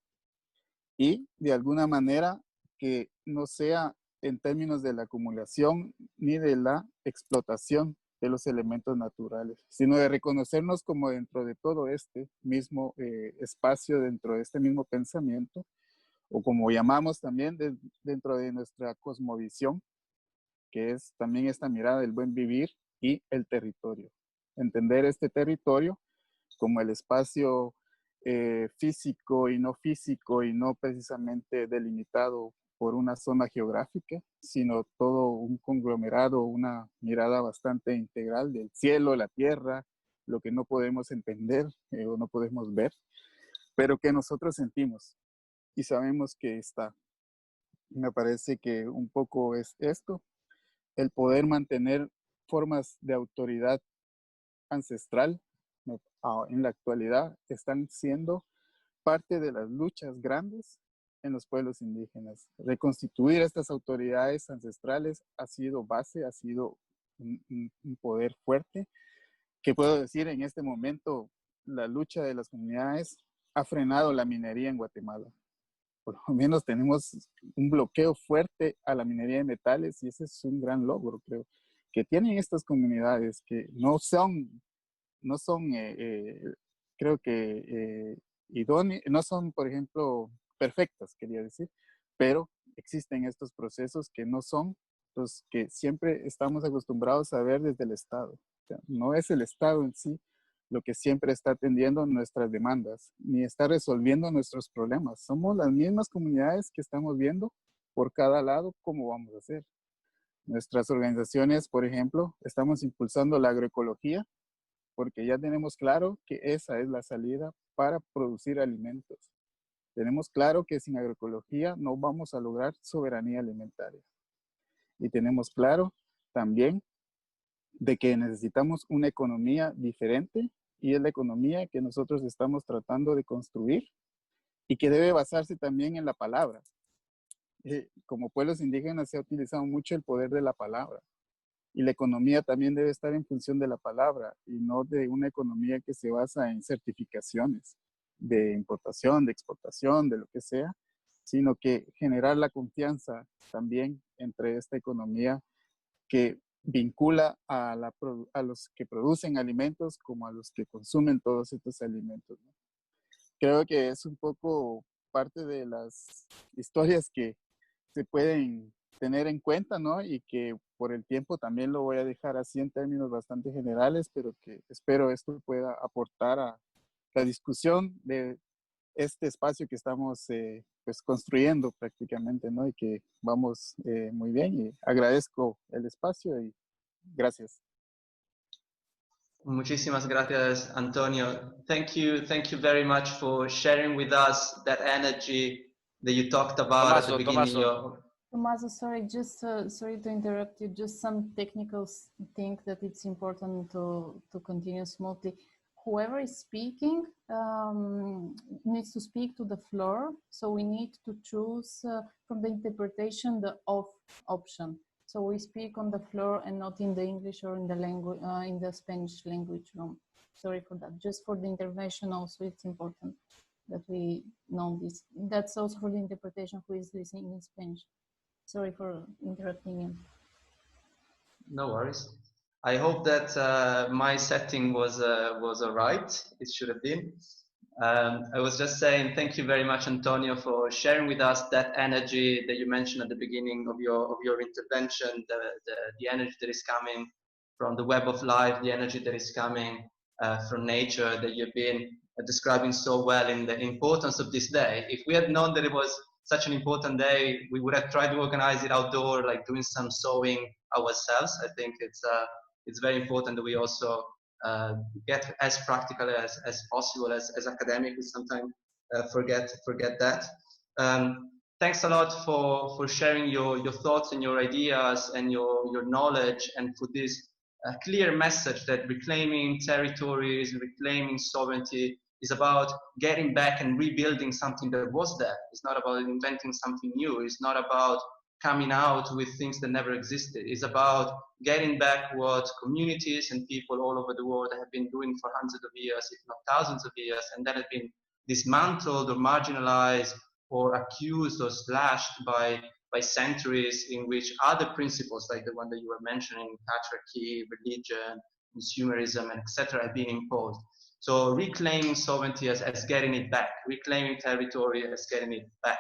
y de alguna manera que no sea en términos de la acumulación ni de la explotación de los elementos naturales, sino de reconocernos como dentro de todo este mismo espacio, dentro de este mismo pensamiento, o como llamamos también dentro de nuestra cosmovisión, que es también esta mirada del buen vivir y el territorio. Entender este territorio como el espacio físico y no precisamente delimitado por una zona geográfica, sino todo un conglomerado, una mirada bastante integral del cielo, la tierra, lo que no podemos entender o no podemos ver, pero que nosotros sentimos y sabemos que está. Me parece que un poco es esto, el poder mantener formas de autoridad ancestral en la actualidad están siendo parte de las luchas grandes en los pueblos indígenas. Reconstituir estas autoridades ancestrales ha sido base, ha sido un poder fuerte, que puedo decir en este momento la lucha de las comunidades ha frenado la minería en Guatemala. Por lo menos tenemos un bloqueo fuerte a la minería de metales y ese es un gran logro, creo, que tienen estas comunidades que no son creo que idóneas, no son, por ejemplo, perfectas, quería decir, pero existen estos procesos que no son los que siempre estamos acostumbrados a ver desde el Estado. O sea, no es el Estado en sí lo que siempre está atendiendo nuestras demandas, ni está resolviendo nuestros problemas. Somos las mismas comunidades que estamos viendo por cada lado cómo vamos a hacer. Nuestras organizaciones, por ejemplo, estamos impulsando la agroecología porque ya tenemos claro que esa es la salida para producir alimentos. Tenemos claro que sin agroecología no vamos a lograr soberanía alimentaria. Y tenemos claro también de que necesitamos una economía diferente y es la economía que nosotros estamos tratando de construir y que debe basarse también en la palabra. Como pueblos indígenas se ha utilizado mucho el poder de la palabra. Y la economía también debe estar en función de la palabra y no de una economía que se basa en certificaciones de importación, de exportación, de lo que sea, sino que generar la confianza también entre esta economía que vincula a los que producen alimentos como a los que consumen todos estos alimentos, ¿no? Creo que es un poco parte de las historias que se pueden tener en cuenta, ¿no? Y que por el tiempo también lo voy a dejar así en términos bastante generales, pero que espero esto pueda aportar a la discusión de este espacio que estamos pues construyendo prácticamente, ¿no? Y que vamos muy bien y agradezco el espacio y gracias. Muchísimas gracias, Antonio. Thank you very much for sharing with us that energy that you talked about at the beginning. Tommaso, sorry, just sorry to interrupt you. Just some technical thing that it's important to continue smoothly. Whoever is speaking needs to speak to the floor, so we need to choose from the interpretation the off option. So we speak on the floor and not in the English or in the language in the Spanish language room. Sorry for that. Just for the intervention, also it's important that we know this. That's also for the interpretation who is listening in Spanish. Sorry for interrupting you. No worries. I hope that my setting was all right. It should have been. I was just saying thank you very much, Antonio, for sharing with us that energy that you mentioned at the beginning of your intervention, the energy that is coming from the web of life, the energy that is coming from nature that you've been describing so well in the importance of this day. If we had known that it was such an important day, we would have tried to organize it outdoor, like doing some sewing ourselves. I think it's very important that we also get as practical as possible as academic. We sometimes forget that. Thanks a lot for sharing your thoughts and your ideas and your knowledge, and for this clear message that reclaiming territories, reclaiming sovereignty is about getting back and rebuilding something that was there. It's not about inventing something new. It's not about coming out with things that never existed. It's about getting back what communities and people all over the world have been doing for hundreds of years, if not thousands of years, and that have been dismantled or marginalized or accused or slashed by centuries, in which other principles, like the one that you were mentioning, patriarchy, religion, consumerism, and etc., have been imposed. So reclaiming sovereignty as getting it back, reclaiming territory as getting it back.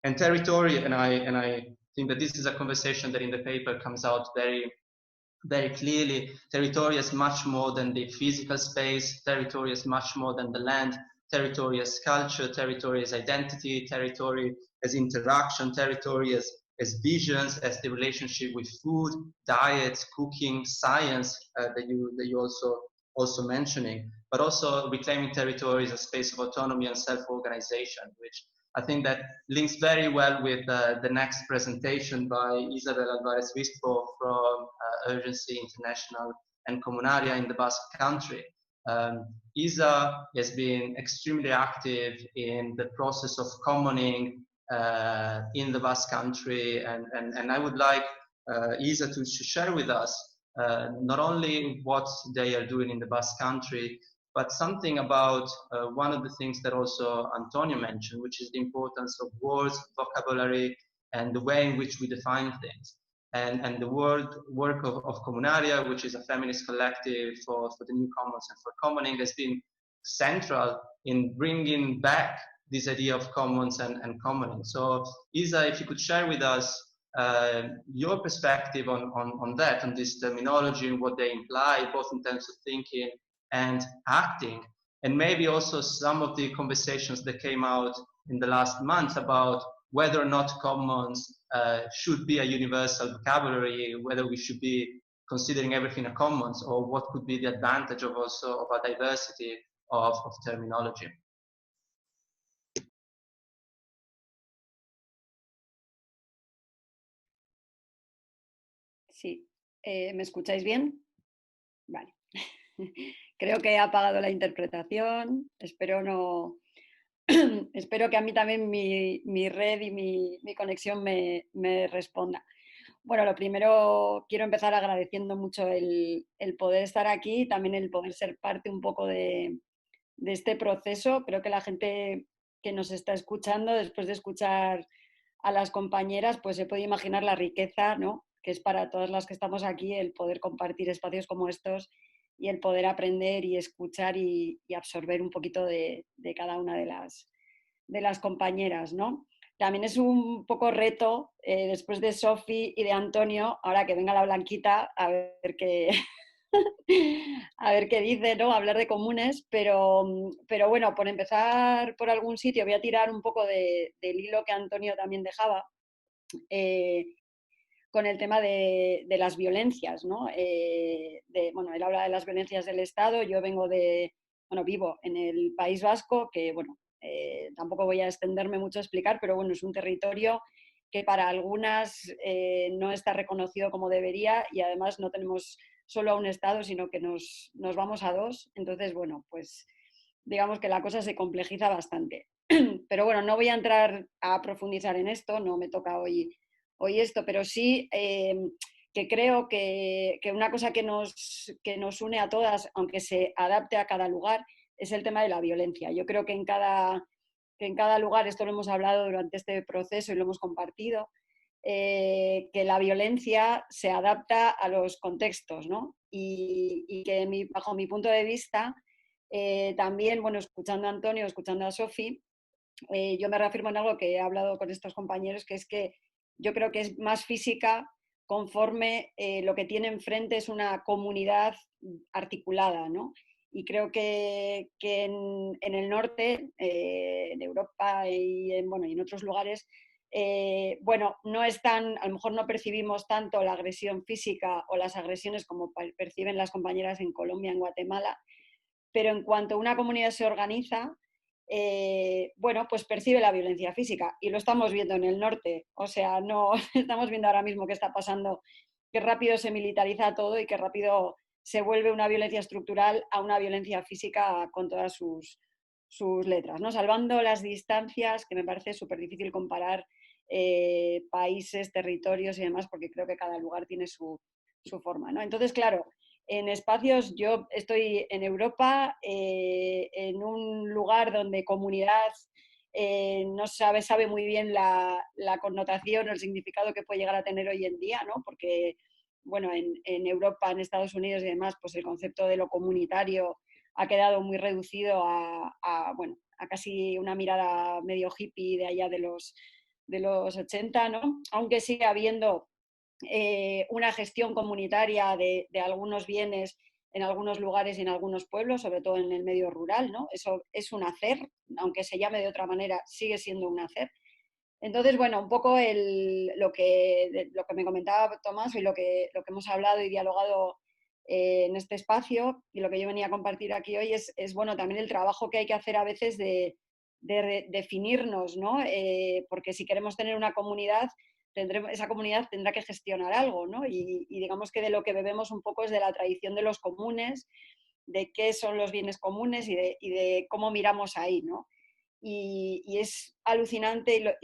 And territory, and I think that this is a conversation that in the paper comes out very, very clearly. Territory is much more than the physical space. Territory is much more than the land. Territory as culture, territory as identity, territory as interaction, territory as visions, as the relationship with food, diet, cooking, science that you also mentioning, but also reclaiming territory as a space of autonomy and self-organization, which I think that links very well with the next presentation by Isabel Alvarez Vispo from Urgency International and Comunaria in the Basque Country. Isa has been extremely active in the process of commoning in the Basque Country, and I would like Isa to share with us not only what they are doing in the Basque Country, but something about one of the things that also Antonio mentioned, which is the importance of words, vocabulary, and the way in which we define things. And the work of Comunaria, which is a feminist collective for the new commons and for commoning, has been central in bringing back this idea of commons and commoning. So Isa, if you could share with us your perspective on that, on this terminology and what they imply, both in terms of thinking and acting, and maybe also some of the conversations that came out in the last month about whether or not commons should be a universal vocabulary, whether we should be considering everything a commons, or what could be the advantage of also of a diversity of terminology. Sí, ¿me escucháis bien? Vale. Creo que he apagado la interpretación, espero no... espero que a mí también mi red y mi conexión me responda. Bueno, lo primero quiero empezar agradeciendo mucho el poder estar aquí, también el poder ser parte un poco de este proceso. Creo que la gente que nos está escuchando, después de escuchar a las compañeras, pues se puede imaginar la riqueza, ¿no?, que es para todas las que estamos aquí el poder compartir espacios como estos y el poder aprender y escuchar y absorber un poquito de cada una de las compañeras, ¿no? También es un poco reto, después de Sofi y de Antonio, ahora que venga la Blanquita, a ver qué, a ver qué dice, ¿no? Hablar de comunes, pero bueno, por empezar por algún sitio, voy a tirar un poco del hilo que Antonio también dejaba, con el tema de las violencias, ¿no? Bueno, él habla de las violencias del Estado, yo vivo en el País Vasco, que bueno, tampoco voy a extenderme mucho a explicar, pero bueno, es un territorio que para algunas no está reconocido como debería, y además no tenemos solo a un Estado, sino que nos vamos a dos. Entonces, bueno, pues digamos que la cosa se complejiza bastante. Pero bueno, no voy a entrar a profundizar en esto, no me toca hoy esto, pero sí que creo que una cosa que nos une a todas, aunque se adapte a cada lugar, es el tema de la violencia. Yo creo que en cada lugar, esto lo hemos hablado durante este proceso y lo hemos compartido, que la violencia se adapta a los contextos, ¿no? Y que bajo mi punto de vista, También, bueno, escuchando a Antonio, escuchando a Sofi, yo me reafirmo en algo que he hablado con estos compañeros, que es que yo creo que es más física conforme lo que tiene enfrente es una comunidad articulada, ¿no? Y creo que en el norte, en Europa y en otros lugares, bueno, no es tan, a lo mejor no percibimos tanto la agresión física o las agresiones como perciben las compañeras en Colombia, en Guatemala, pero en cuanto una comunidad se organiza, bueno, pues percibe la violencia física y lo estamos viendo en el norte. O sea, no estamos viendo ahora mismo qué está pasando, qué rápido se militariza todo y qué rápido se vuelve una violencia estructural a una violencia física con todas sus letras, ¿no? Salvando las distancias, que me parece súper difícil comparar países, territorios y demás, porque creo que cada lugar tiene su forma, ¿no? Entonces, claro, en espacios, yo estoy en Europa, en un lugar donde comunidad no sabe muy bien la connotación o el significado que puede llegar a tener hoy en día, ¿no? Porque, bueno, en Europa, en Estados Unidos y demás, pues el concepto de lo comunitario ha quedado muy reducido bueno, a casi una mirada medio hippie de allá de los 80, ¿no? Aunque sigue habiendo una gestión comunitaria de algunos bienes en algunos lugares y en algunos pueblos, sobre todo en el medio rural, ¿no? Eso es un hacer, aunque se llame de otra manera, sigue siendo un hacer. Entonces, bueno, un poco lo que me comentaba Tomás y lo que hemos hablado y dialogado en este espacio y lo que yo venía a compartir aquí hoy es bueno, también el trabajo que hay que hacer a veces de definirnos, ¿no? Porque si queremos tener una comunidad, esa comunidad tendrá que gestionar algo, ¿no? Y digamos que de lo que bebemos un poco es de la tradición de los comunes, de qué son los bienes comunes y de cómo miramos ahí, ¿no? Y es alucinante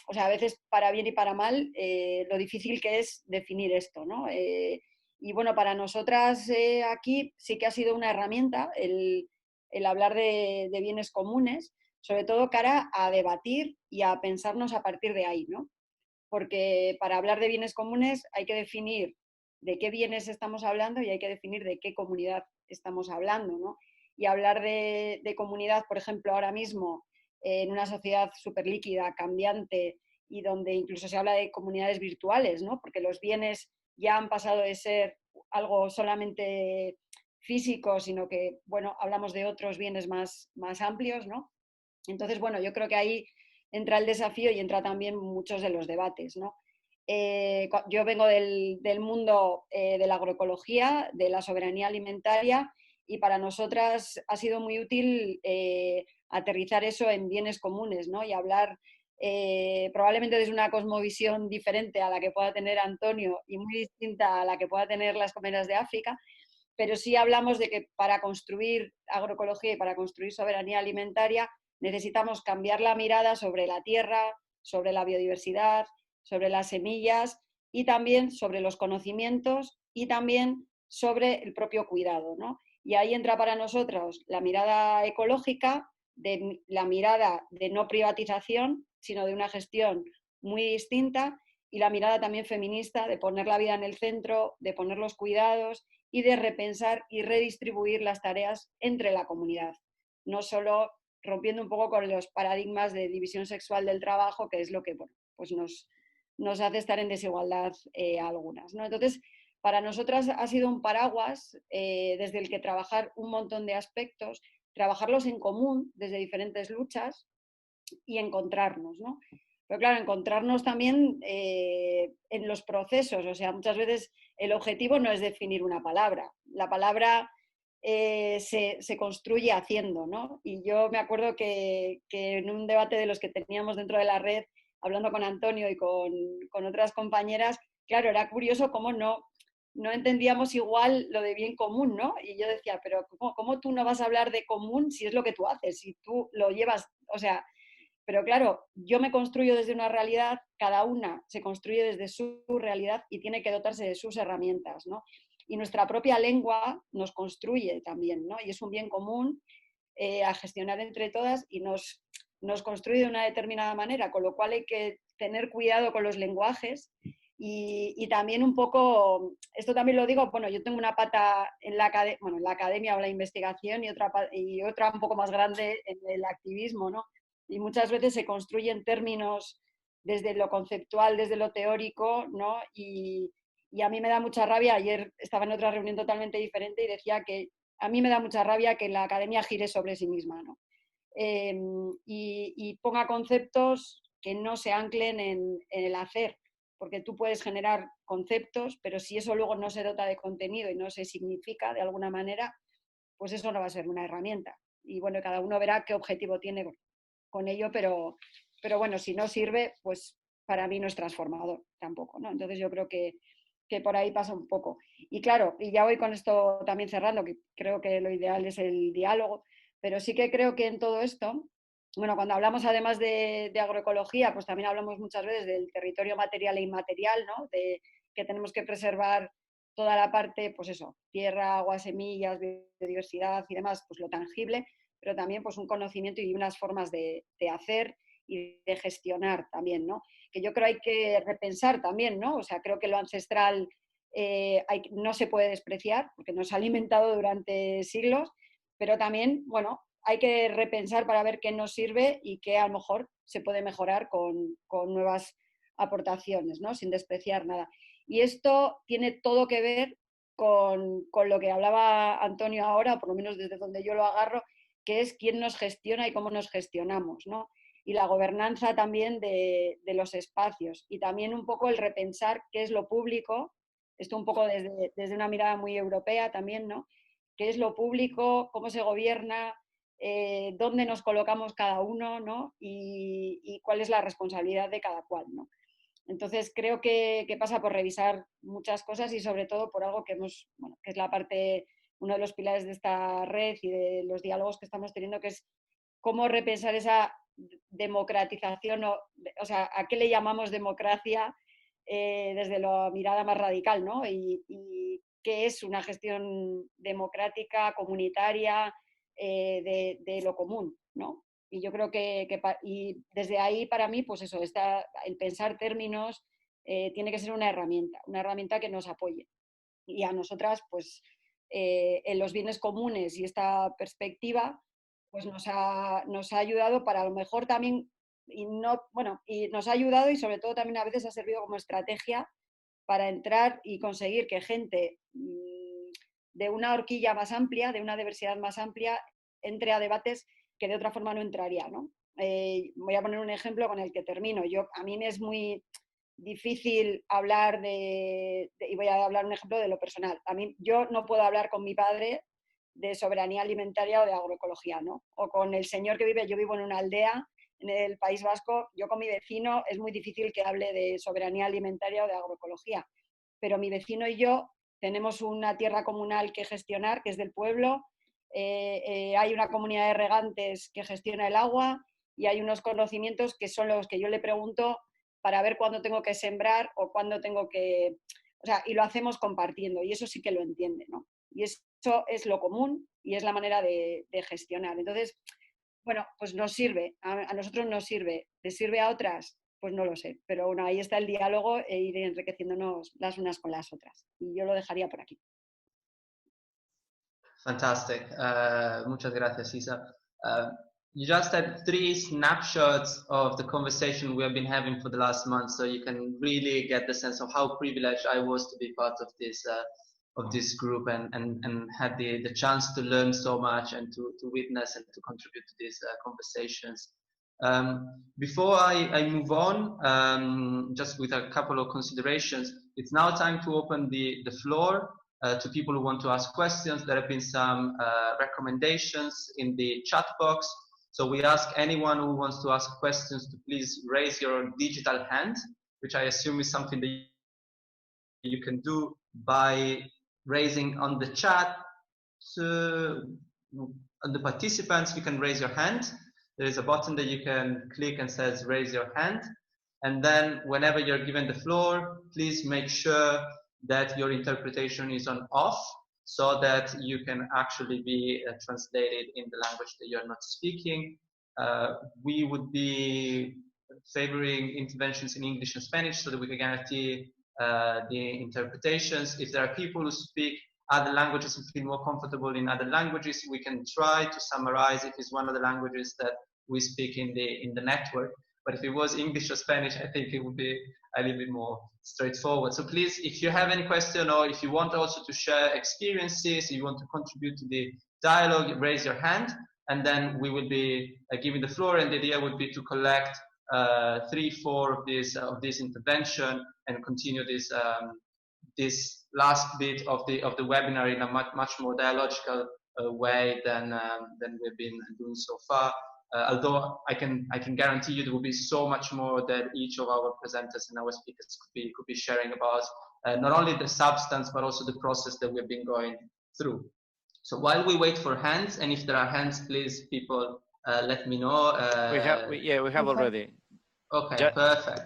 o sea, a veces para bien y para mal, lo difícil que es definir esto, ¿no? Y bueno, para nosotras aquí sí que ha sido una herramienta el hablar de bienes comunes, sobre todo cara a debatir y a pensarnos a partir de ahí, ¿no? Porque para hablar de bienes comunes hay que definir de qué bienes estamos hablando y hay que definir de qué comunidad estamos hablando, ¿no? Y hablar de comunidad, por ejemplo, ahora mismo, en una sociedad súper líquida, cambiante, y donde incluso se habla de comunidades virtuales, ¿no? Porque los bienes ya han pasado de ser algo solamente físico, sino que, bueno, hablamos de otros bienes más amplios, ¿no? Entonces, bueno, yo creo que ahí entra el desafío y entra también muchos de los debates, ¿no? Yo vengo del mundo de la agroecología, de la soberanía alimentaria, y para nosotras ha sido muy útil aterrizar eso en bienes comunes, ¿no? Y hablar probablemente desde una cosmovisión diferente a la que pueda tener Antonio y muy distinta a la que pueda tener las comunidades de África, pero sí hablamos de que para construir agroecología y para construir soberanía alimentaria necesitamos cambiar la mirada sobre la tierra, sobre la biodiversidad, sobre las semillas y también sobre los conocimientos y también sobre el propio cuidado, ¿no? Y ahí entra para nosotros la mirada ecológica, la mirada de no privatización, sino de una gestión muy distinta, y la mirada también feminista de poner la vida en el centro, de poner los cuidados y de repensar y redistribuir las tareas entre la comunidad, no solo rompiendo un poco con los paradigmas de división sexual del trabajo, que es lo que bueno, pues nos hace estar en desigualdad algunas, ¿no? Entonces, para nosotras ha sido un paraguas desde el que trabajar un montón de aspectos, trabajarlos en común desde diferentes luchas y encontrarnos, ¿no? Pero claro, encontrarnos también en los procesos, o sea, muchas veces el objetivo no es definir una palabra, la palabra se construye haciendo, ¿no? Y yo me acuerdo que en un debate de los que teníamos dentro de la red, hablando con Antonio y con otras compañeras, claro, era curioso cómo no entendíamos igual lo de bien común, ¿no? Y yo decía, pero ¿cómo tú no vas a hablar de común si es lo que tú haces, si tú lo llevas, o sea, pero claro, yo me construyo desde una realidad, cada una se construye desde su realidad y tiene que dotarse de sus herramientas, ¿no? Y nuestra propia lengua nos construye también, ¿no? Y es un bien común a gestionar entre todas y nos construye de una determinada manera, con lo cual hay que tener cuidado con los lenguajes Y también un poco, esto también lo digo, bueno, yo tengo una pata en la academia o la investigación y otra un poco más grande en el activismo, ¿no? Y muchas veces se construyen términos desde lo conceptual, desde lo teórico, ¿no? Y a mí me da mucha rabia, ayer estaba en otra reunión totalmente diferente y decía que a mí me da mucha rabia que la academia gire sobre sí misma, ¿no? Y ponga conceptos que no se anclen en el hacer, porque tú puedes generar conceptos, pero si eso luego no se dota de contenido y no se significa de alguna manera, pues eso no va a ser una herramienta. Y bueno, cada uno verá qué objetivo tiene con ello, pero bueno, si no sirve, pues para mí no es transformador tampoco, ¿no? Entonces yo creo que por ahí pasa un poco. Y claro, y ya voy con esto también cerrando, que creo que lo ideal es el diálogo, pero sí que creo que en todo esto, bueno, cuando hablamos además de agroecología, pues también hablamos muchas veces del territorio material e inmaterial, ¿no? De que tenemos que preservar toda la parte, pues eso, tierra, agua, semillas, biodiversidad y demás, pues lo tangible, pero también pues un conocimiento y unas formas de hacer y de gestionar también, ¿no? Que yo creo hay que repensar también, ¿no? O sea, creo que lo ancestral no se puede despreciar porque nos ha alimentado durante siglos, pero también, bueno, hay que repensar para ver qué nos sirve y qué a lo mejor se puede mejorar con nuevas aportaciones, ¿no? Sin despreciar nada. Y esto tiene todo que ver con lo que hablaba Antonio ahora, por lo menos desde donde yo lo agarro, que es quién nos gestiona y cómo nos gestionamos, ¿no? Y la gobernanza también de los espacios y también un poco el repensar qué es lo público, esto un poco desde una mirada muy europea también, ¿no? ¿Qué es lo público? ¿Cómo se gobierna? ¿Dónde nos colocamos cada uno? ¿No? Y cuál es la responsabilidad de cada cual, ¿no? Entonces creo que pasa por revisar muchas cosas y sobre todo por algo que que es la parte, uno de los pilares de esta red y de los diálogos que estamos teniendo, que es cómo repensar esa democratización, o sea, a qué le llamamos democracia desde la mirada más radical, ¿no? Y qué es una gestión democrática, comunitaria, de lo común, ¿no? Y yo creo y desde ahí para mí, pues eso, el pensar términos tiene que ser una herramienta que nos apoye. Y a nosotras, pues en los bienes comunes y esta perspectiva, pues nos ha ayudado para a lo mejor también, y nos ha ayudado y sobre todo también a veces ha servido como estrategia para entrar y conseguir que gente de una horquilla más amplia, de una diversidad más amplia, entre a debates que de otra forma no entraría, ¿no? Voy a poner un ejemplo con el que termino. A mí me es muy difícil hablar y voy a hablar un ejemplo de lo personal. Yo no puedo hablar con mi padre de soberanía alimentaria o de agroecología, ¿no? O con el señor yo vivo en una aldea en el País Vasco, yo con mi vecino es muy difícil que hable de soberanía alimentaria o de agroecología, pero mi vecino y yo tenemos una tierra comunal que gestionar, que es del pueblo, hay una comunidad de regantes que gestiona el agua y hay unos conocimientos que son los que yo le pregunto para ver cuándo tengo que sembrar o cuándo tengo que... O sea, y lo hacemos compartiendo y eso sí que lo entiende, ¿no? Y eso es lo común y es la manera de gestionar. Entonces, bueno, pues nos sirve, a nosotros nos sirve, ¿les sirve a otras? Pues no lo sé, pero bueno, ahí está el diálogo e ir enriqueciéndonos las unas con las otras. Y yo lo dejaría por aquí. Fantastic. Muchas gracias, Isa. You just had 3 snapshots of the conversation we have been having for the last month, so you can really get the sense of how privileged I was to be part of this group and had the chance to learn so much and to witness and to contribute to these conversations. Before I move on, just with a couple of considerations, it's now time to open the floor to people who want to ask questions. There have been some recommendations in the chat box. So we ask anyone who wants to ask questions to please raise your digital hand, which I assume is something that you can do by raising on the chat. On the participants, you can raise your hand. There is a button that you can click and says raise your hand. And then whenever you're given the floor, please make sure that your interpretation is on off so that you can actually be translated in the language that you're not speaking. We would be favoring interventions in English and Spanish so that we can guarantee the interpretations. If there are people who speak other languages and feel more comfortable in other languages, we can try to summarize if it's one of the languages that we speak in the network. But if it was English or Spanish, I think it would be a little bit more straightforward. So please, if you have any question, or if you want also to share experiences, you want to contribute to the dialogue, raise your hand, and then we will be giving the floor. And the idea would be to collect 3-4 of this intervention and continue this this last bit of the webinar in a much more dialogical way than we've been doing so far. Although I can guarantee you there will be so much more that each of our presenters and our speakers could be sharing about not only the substance but also the process that we've been going through. So while we wait for hands, and if there are hands, please people let me know. We have already. Okay, perfect.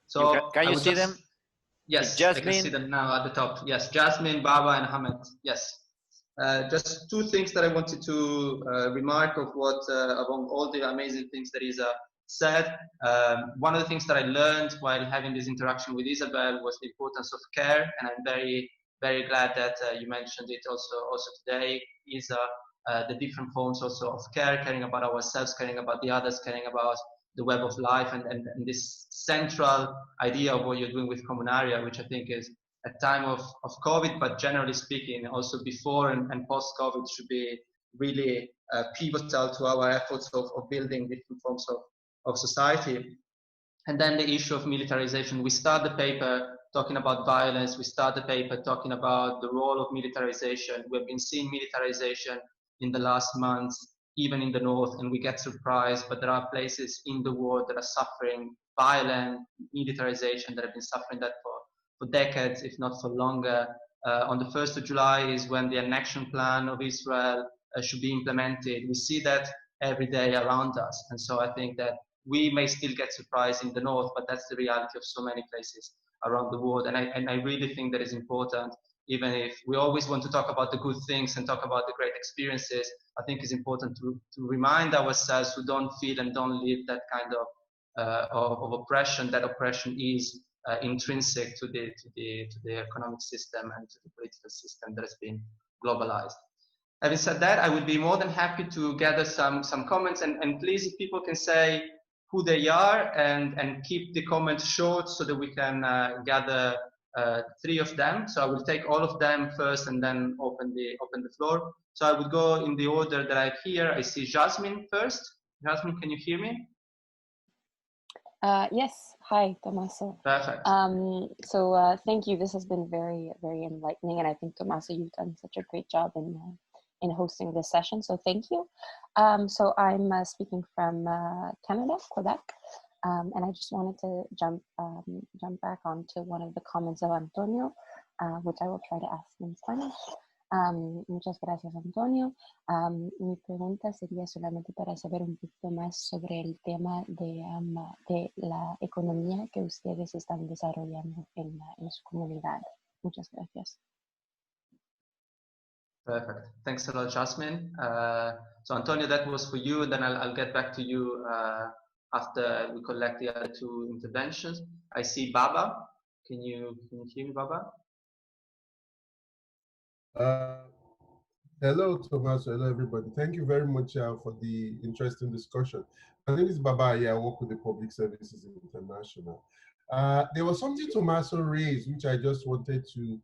So can you see them? Yes, Jasmine. I can see them now at the top. Yes, Jasmine, Baba, and Hamed. Yes. Just two things that I wanted to remark of what, among all the amazing things that Isa said. One of the things that I learned while having this interaction with Isabel was the importance of care, and I'm very, very glad that you mentioned it also today, Isa, the different forms also of care, caring about ourselves, caring about the others, caring about the web of life, and this central idea of what you're doing with Comunaria, which I think is a time of COVID, but generally speaking, also before and post-COVID should be really pivotal to our efforts of building different forms of society. And then the issue of militarization. We start the paper talking about violence. We start the paper talking about the role of militarization. We've been seeing militarization in the last months, even in the north, and we get surprised, but there are places in the world that are suffering violent militarization, that have been suffering that for decades, if not for longer. On the 1st of July is when the annexion plan of Israel should be implemented. We see that every day around us. And so I think that we may still get surprised in the north, but that's the reality of so many places around the world. And I really think that is important, even if we always want to talk about the good things and talk about the great experiences. I think it's important to remind ourselves who don't feel and don't live that kind of oppression. That oppression is intrinsic to the economic system and to the political system that has been globalized. Having said that, I would be more than happy to gather some comments, and please, if people can say who they are and keep the comments short so that we can gather 3 of them. So I will take all of them first and then open the floor. So I would go in the order that I hear. I see Jasmine first. Jasmine, can you hear me? Yes. Hi, Tommaso. Perfect. So thank you. This has been very, very enlightening, and I think, Tommaso, you've done such a great job in hosting this session. So thank you. So I'm speaking from Canada, Quebec, and I just wanted to jump back onto one of the comments of Antonio, which I will try to ask in Spanish. Muchas gracias, Antonio. Mi pregunta sería solamente para saber un poquito más sobre el tema de la economía que ustedes están desarrollando en su comunidad. Muchas gracias. Perfect. Thanks a lot, Jasmine. So Antonio, that was for you, and then I'll get back to you after we collect the other 2 interventions. I see Baba. Can you hear me, Baba? Hello, Thomas. Hello, everybody. Thank you very much for the interesting discussion. My name is Baba. I work with the Public Services International. There was something Tommaso raised, which I just wanted to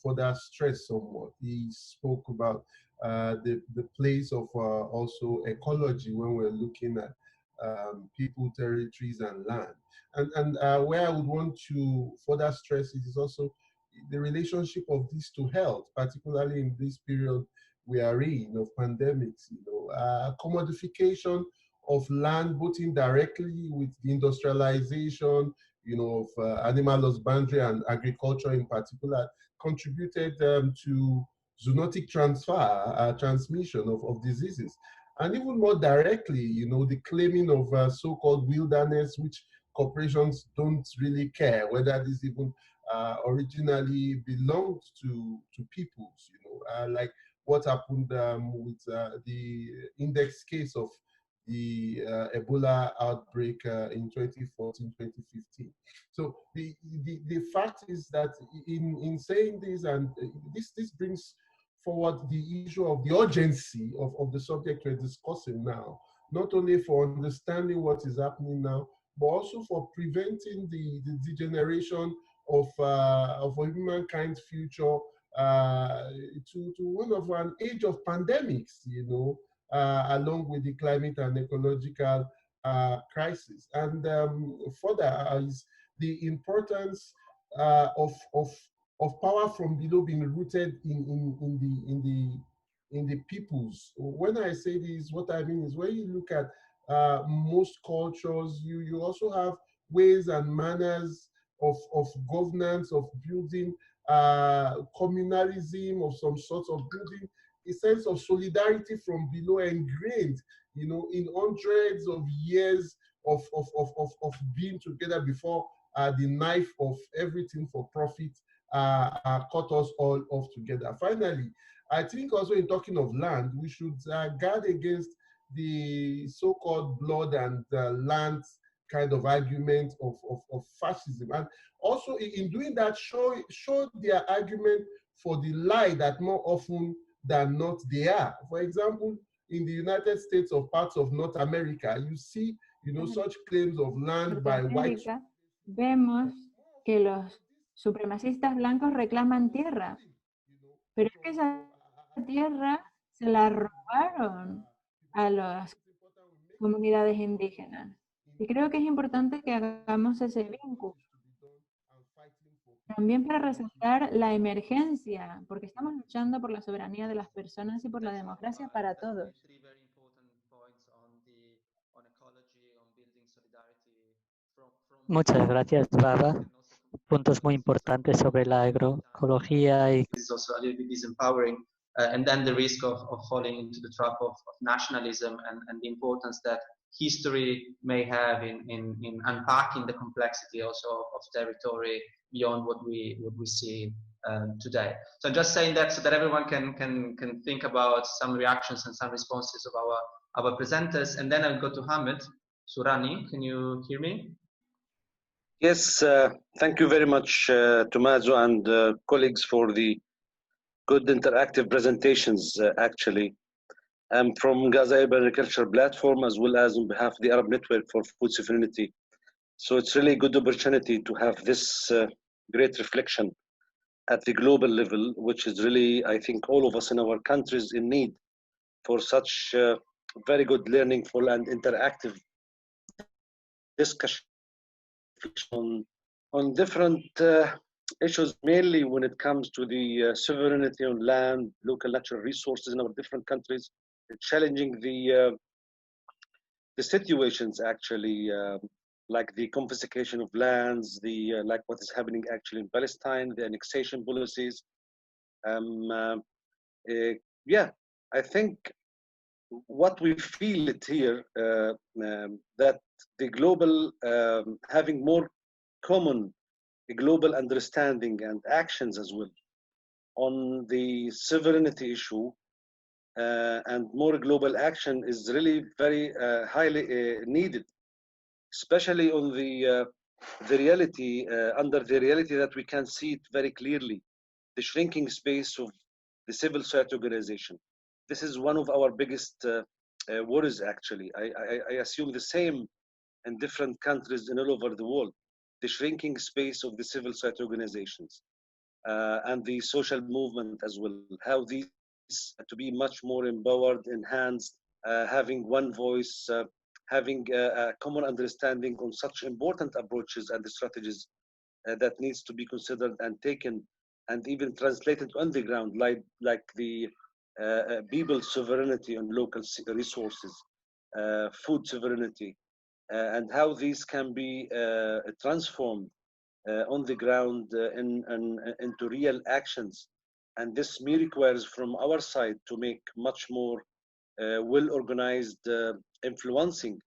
further stress somewhat. He spoke about the place of also ecology when we're looking at people, territories, and land. And where I would want to further stress it is also the relationship of this to health, particularly in this period we are in of pandemics. Commodification of land, both indirectly with the industrialization, of animal husbandry and agriculture in particular, contributed to zoonotic transmission of diseases. And even more directly, the claiming of so-called wilderness, which corporations don't really care whether this even originally belonged to peoples, like what happened with the index case of the Ebola outbreak in 2014, 2015. So the fact is that in saying this, and this brings forward the issue of the urgency of the subject we're discussing now, not only for understanding what is happening now, but also for preventing the degeneration of humankind's future to one of an age of pandemics, along with the climate and ecological crisis. And further is the importance of power from below being rooted in the peoples. When I say this, what I mean is when you look at most cultures, you also have ways and manners of governance, of building communalism of some sort, of building a sense of solidarity from below, ingrained, in hundreds of years of being together before the knife of everything for profit cut us all off together. Finally, I think also in talking of land, we should guard against the so-called blood and land kind of argument of fascism. And also in doing that, show their argument for the lie that more often than not they are. For example, in the United States or parts of North America, you see, such claims of land by white. Vemos que los supremacistas blancos reclaman tierra, pero es que esa tierra se la robaron a las comunidades indígenas. Y creo que es importante que hagamos ese vínculo. También para resaltar la emergencia, porque estamos luchando por la soberanía de las personas y por la democracia para todos. Muchas gracias, Baba. Puntos muy importantes sobre la agroecología y This is also a little bit disempowering, and then the risk of falling into the trap of nationalism and the importance that history may have in unpacking the complexity also of territory beyond what we see today. So I'm just saying that so that everyone can think about some reactions and some responses of our presenters, and then I'll go to Hamid Surani. Can you hear me? Yes, thank you very much, Tommaso and colleagues, for the good interactive presentations, actually. I'm from Gaza Urban Agriculture Platform, as well as on behalf of the Arab Network for Food Sovereignty. So it's really a good opportunity to have this great reflection at the global level, which is really, I think, all of us in our countries in need for such very good learningful and interactive discussion on different issues, mainly when it comes to the sovereignty on land, local natural resources in our different countries, challenging the situations actually, like the confiscation of lands, the like what is happening actually in Palestine, the annexation policies. Yeah, I think what we feel it here, that the global, having more common global understanding and actions as well on the sovereignty issue, and more global action is really very highly needed, especially on the reality, under the reality that we can see it very clearly, the shrinking space of the civil society organization. This is one of our biggest worries, actually. I assume the same in different countries and all over the world. The shrinking space of the civil society organizations and the social movement as well. How these to be much more empowered, enhanced, having one voice, having a common understanding on such important approaches and the strategies that needs to be considered and taken and even translated on the ground, like the people's sovereignty on local resources, food sovereignty, and how these can be transformed on the ground into real actions. And this may requires from our side to make much more well-organized influencing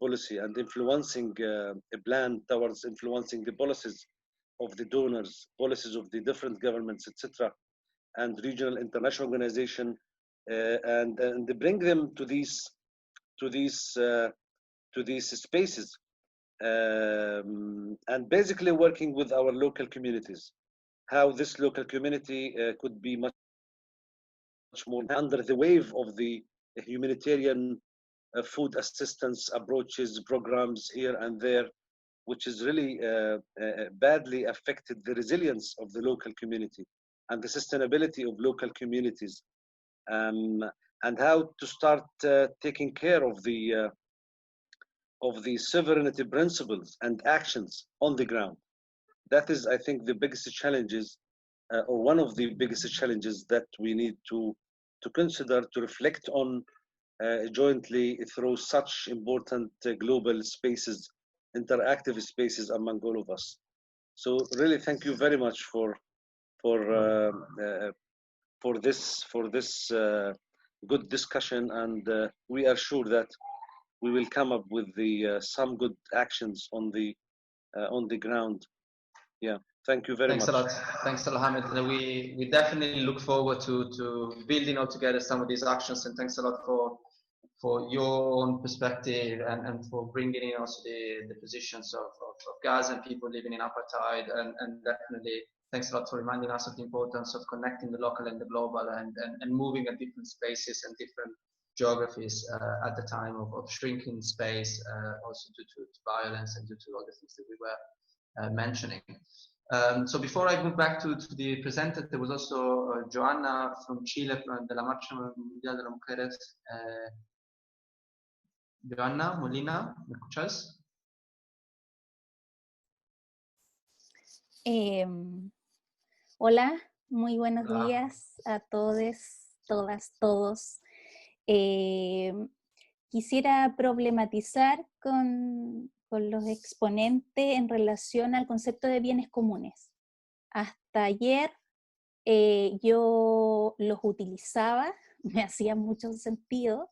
policy and influencing a plan towards influencing the policies of the donors, policies of the different governments, etc., and regional international organization, and bring them to these to these spaces, and basically working with our local communities, how this local community could be much more under the wave of the humanitarian food assistance approaches, programs here and there, which has really badly affected the resilience of the local community and the sustainability of local communities, and how to start taking care of the sovereignty principles and actions on the ground. That is, I think, the biggest challenges, or one of the biggest challenges that we need to consider, to reflect on jointly through such important global spaces, interactive spaces among all of us. So really, thank you very much for this good discussion, and we are sure that we will come up with some good actions on the ground. Yeah, thank you very much. Thanks a lot. Thanks a lot, Hamid. We definitely look forward to building all together some of these actions, and thanks a lot for your own perspective and for bringing in also the positions of Gaza and people living in apartheid, and definitely thanks a lot for reminding us of the importance of connecting the local and the global, and moving at different spaces and different geographies at the time of shrinking space, also due to violence and due to all the things that we were mentioning. So before I move back to the presenter, there was also Joanna from Chile, from de la Marcha Mundial de las Mujeres. Joanna Molina, ¿me escuchas? Hola, muy buenos Hola. días a todos, todas, todos. Quisiera problematizar con los exponentes en relación al concepto de bienes comunes. Hasta ayer yo los utilizaba, me hacía mucho sentido,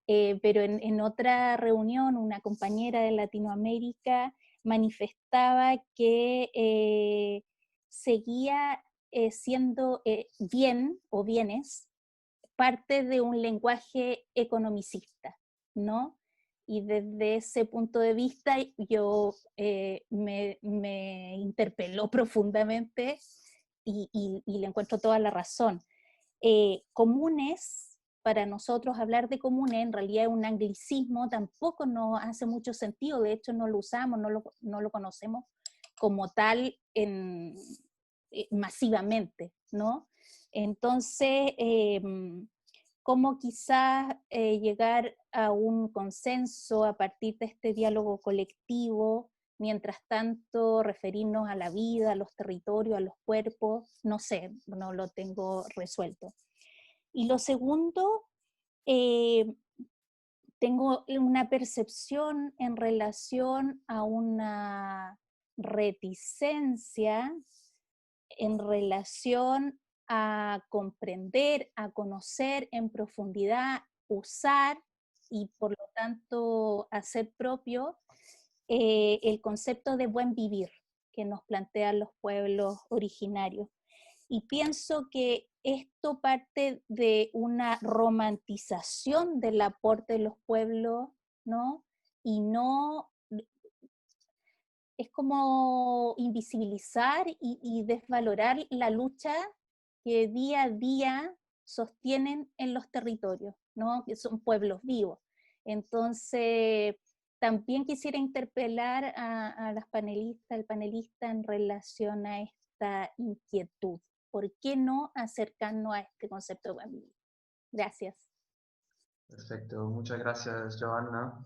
pero en otra reunión una compañera de Latinoamérica manifestaba que seguía siendo bien o bienes parte de un lenguaje economicista, ¿no? Y desde ese punto de vista yo me interpeló profundamente y le encuentro toda la razón. Comunes, para nosotros hablar de comunes en realidad es un anglicismo, tampoco nos hace mucho sentido, de hecho no lo usamos, no lo conocemos como tal masivamente, ¿no? Entonces, cómo quizás llegar a un consenso a partir de este diálogo colectivo, mientras tanto referirnos a la vida, a los territorios, a los cuerpos, no sé, no lo tengo resuelto. Y lo segundo, tengo una percepción en relación a una reticencia en relación a comprender, a conocer en profundidad, usar y por lo tanto hacer propio el concepto de buen vivir que nos plantean los pueblos originarios. Y pienso que esto parte de una romantización del aporte de los pueblos, ¿no? Y no, es como invisibilizar y desvalorar la lucha que día a día sostienen en los territorios, ¿no? Que son pueblos vivos. Entonces, también quisiera interpelar a las panelistas, al panelista en relación a esta inquietud. ¿Por qué no acercarnos a este concepto de buen vivir? Gracias. Perfecto, muchas gracias, Joanna.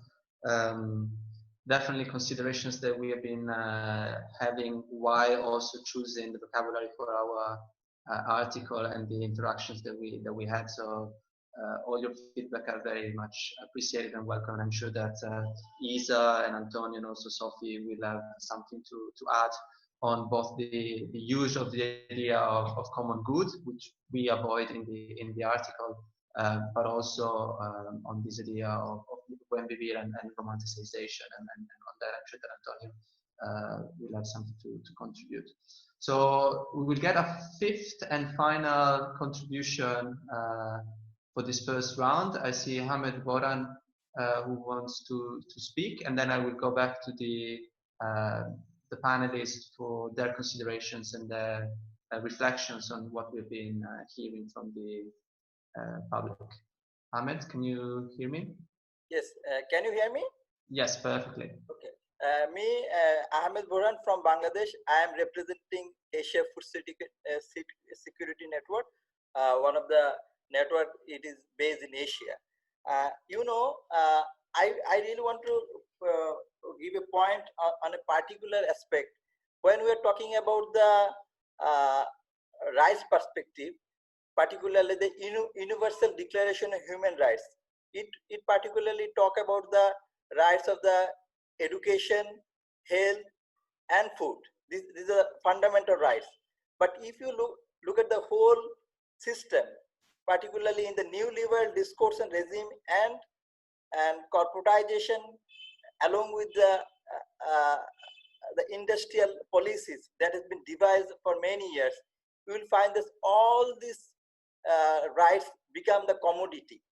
Definitely considerations that we have been having while also choosing the vocabulary for our article and the interactions that we had. So all your feedback are very much appreciated and welcome. I'm sure that Isa and Antonio and also Sophie will have something to add on both the use of the idea of common good, which we avoid in the article, but also on this idea of buen vivir and romanticization, and on that I'm sure that Antonio will have something to contribute. So we will get a fifth and final contribution for this first round. I see Hamid Boran who wants to speak, and then I will go back to the panelists for their considerations and their reflections on what we've been hearing from the public. Ahmed, can you hear me? Yes, can you hear me? Yes, perfectly. Okay. Me, Ahmed Burhan from Bangladesh. I am representing Asia Food Security Network, one of the network. It is based in Asia. You know, I really want to give a point on a particular aspect. When we are talking about the rights perspective, particularly the Universal Declaration of Human Rights, it particularly talk about the rights of the education, health, and food. These are fundamental rights. But if you look at the whole system, particularly in the new liberal discourse and regime and corporatization, along with the industrial policies that has been devised for many years, you will find that all these rights become the commodity.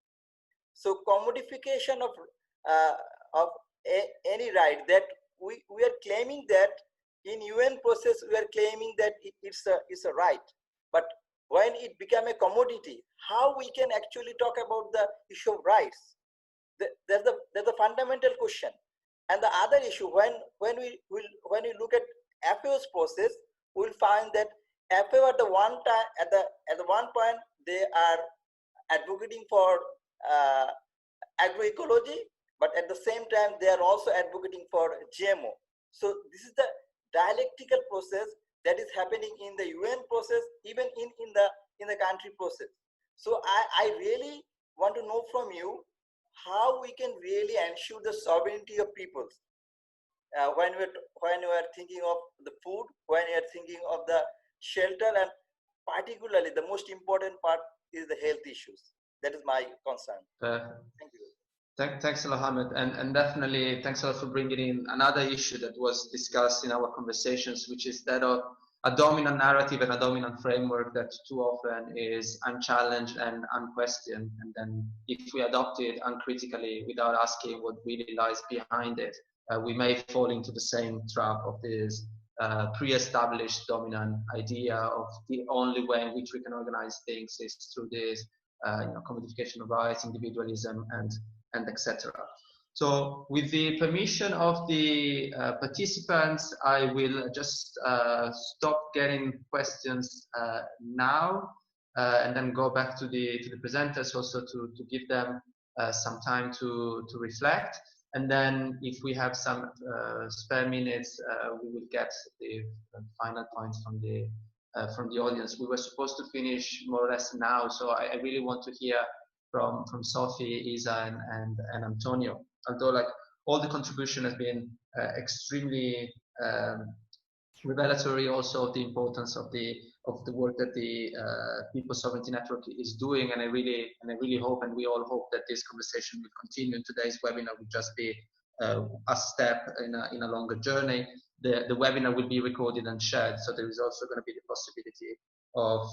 So commodification of any right that we are claiming that in UN process we are claiming that it's a right, but when it become a commodity, how we can actually talk about the issue of rights? There's a fundamental question. And the other issue, when we look at FAO's process, we'll find that FAO at the one point they are advocating for agroecology, but at the same time they are also advocating for GMO. So this is the dialectical process that is happening in the UN process, even in the country process. So I really want to know from you how we can really ensure the sovereignty of peoples when we are thinking of the food, when we are thinking of the shelter, and particularly the most important part is the health issues. That is my concern. Thank you. Thanks a lot, Ahmed, and definitely thanks a lot for bringing in another issue that was discussed in our conversations, which is that of a dominant narrative and a dominant framework that too often is unchallenged and unquestioned. And then if we adopt it uncritically without asking what really lies behind it, we may fall into the same trap of this pre-established dominant idea of the only way in which we can organize things is through this commodification of rights, individualism, and etc. So with the permission of the participants, I will just stop getting questions now and then go back to the presenters also to give them some time to reflect. And then if we have some spare minutes, we will get the final points from the audience. We were supposed to finish more or less now, so I really want to hear from Sophie, Isa, and Antonio. Although like all the contribution has been extremely revelatory also of the importance of the work that the People's Sovereignty Network is doing, and I really hope, and we all hope, that this conversation will continue. Today's webinar will just be a step in a longer journey. The webinar will be recorded and shared, so there is also going to be the possibility of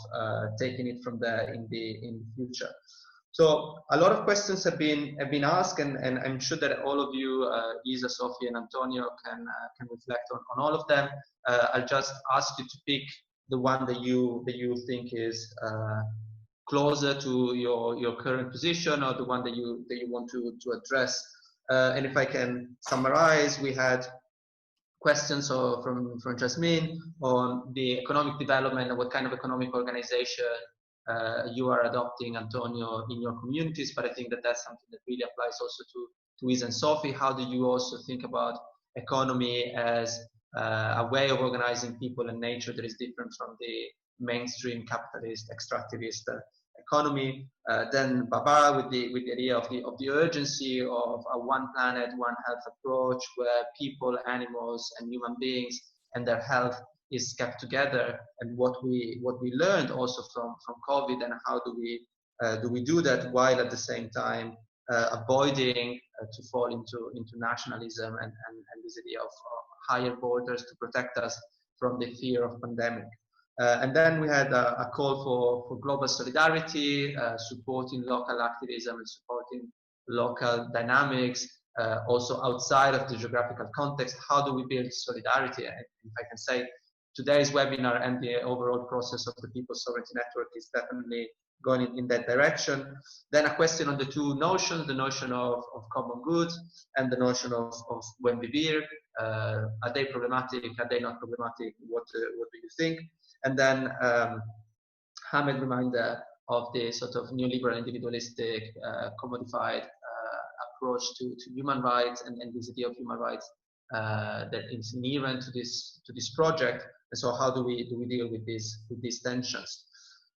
taking it from there in the future. So a lot of questions have been asked, and I'm sure that all of you, Isa, Sophie, and Antonio, can reflect on all of them. I'll just ask you to pick the one that you think is closer to your current position, or the one that you want to address. And if I can summarize, we had questions from Jasmine on the economic development and what kind of economic organization you are adopting, Antonio, in your communities. But I think that that's something that really applies also to Isa and Sophie. How do you also think about economy as a way of organizing people and nature that is different from the mainstream capitalist, extractivist economy? Then Baba with the idea of the urgency of a one planet, one health approach, where people, animals, and human beings and their health is kept together, and what we learned also from COVID, and how do we do that while at the same time avoiding to fall into nationalism and this idea of higher borders to protect us from the fear of pandemic. And then we had a call for global solidarity, supporting local activism and supporting local dynamics, also outside of the geographical context. How do we build solidarity? And if I can say, today's webinar and the overall process of the People's Sovereignty Network is definitely going in that direction. Then a question on the two notions, the notion of common good and the notion of buen vivir. Are they problematic? Are they not problematic? What do you think? And then Hamed reminded of the sort of neoliberal individualistic commodified approach to human rights and this idea of human rights that is inherent to this project. And so how do we deal with these tensions?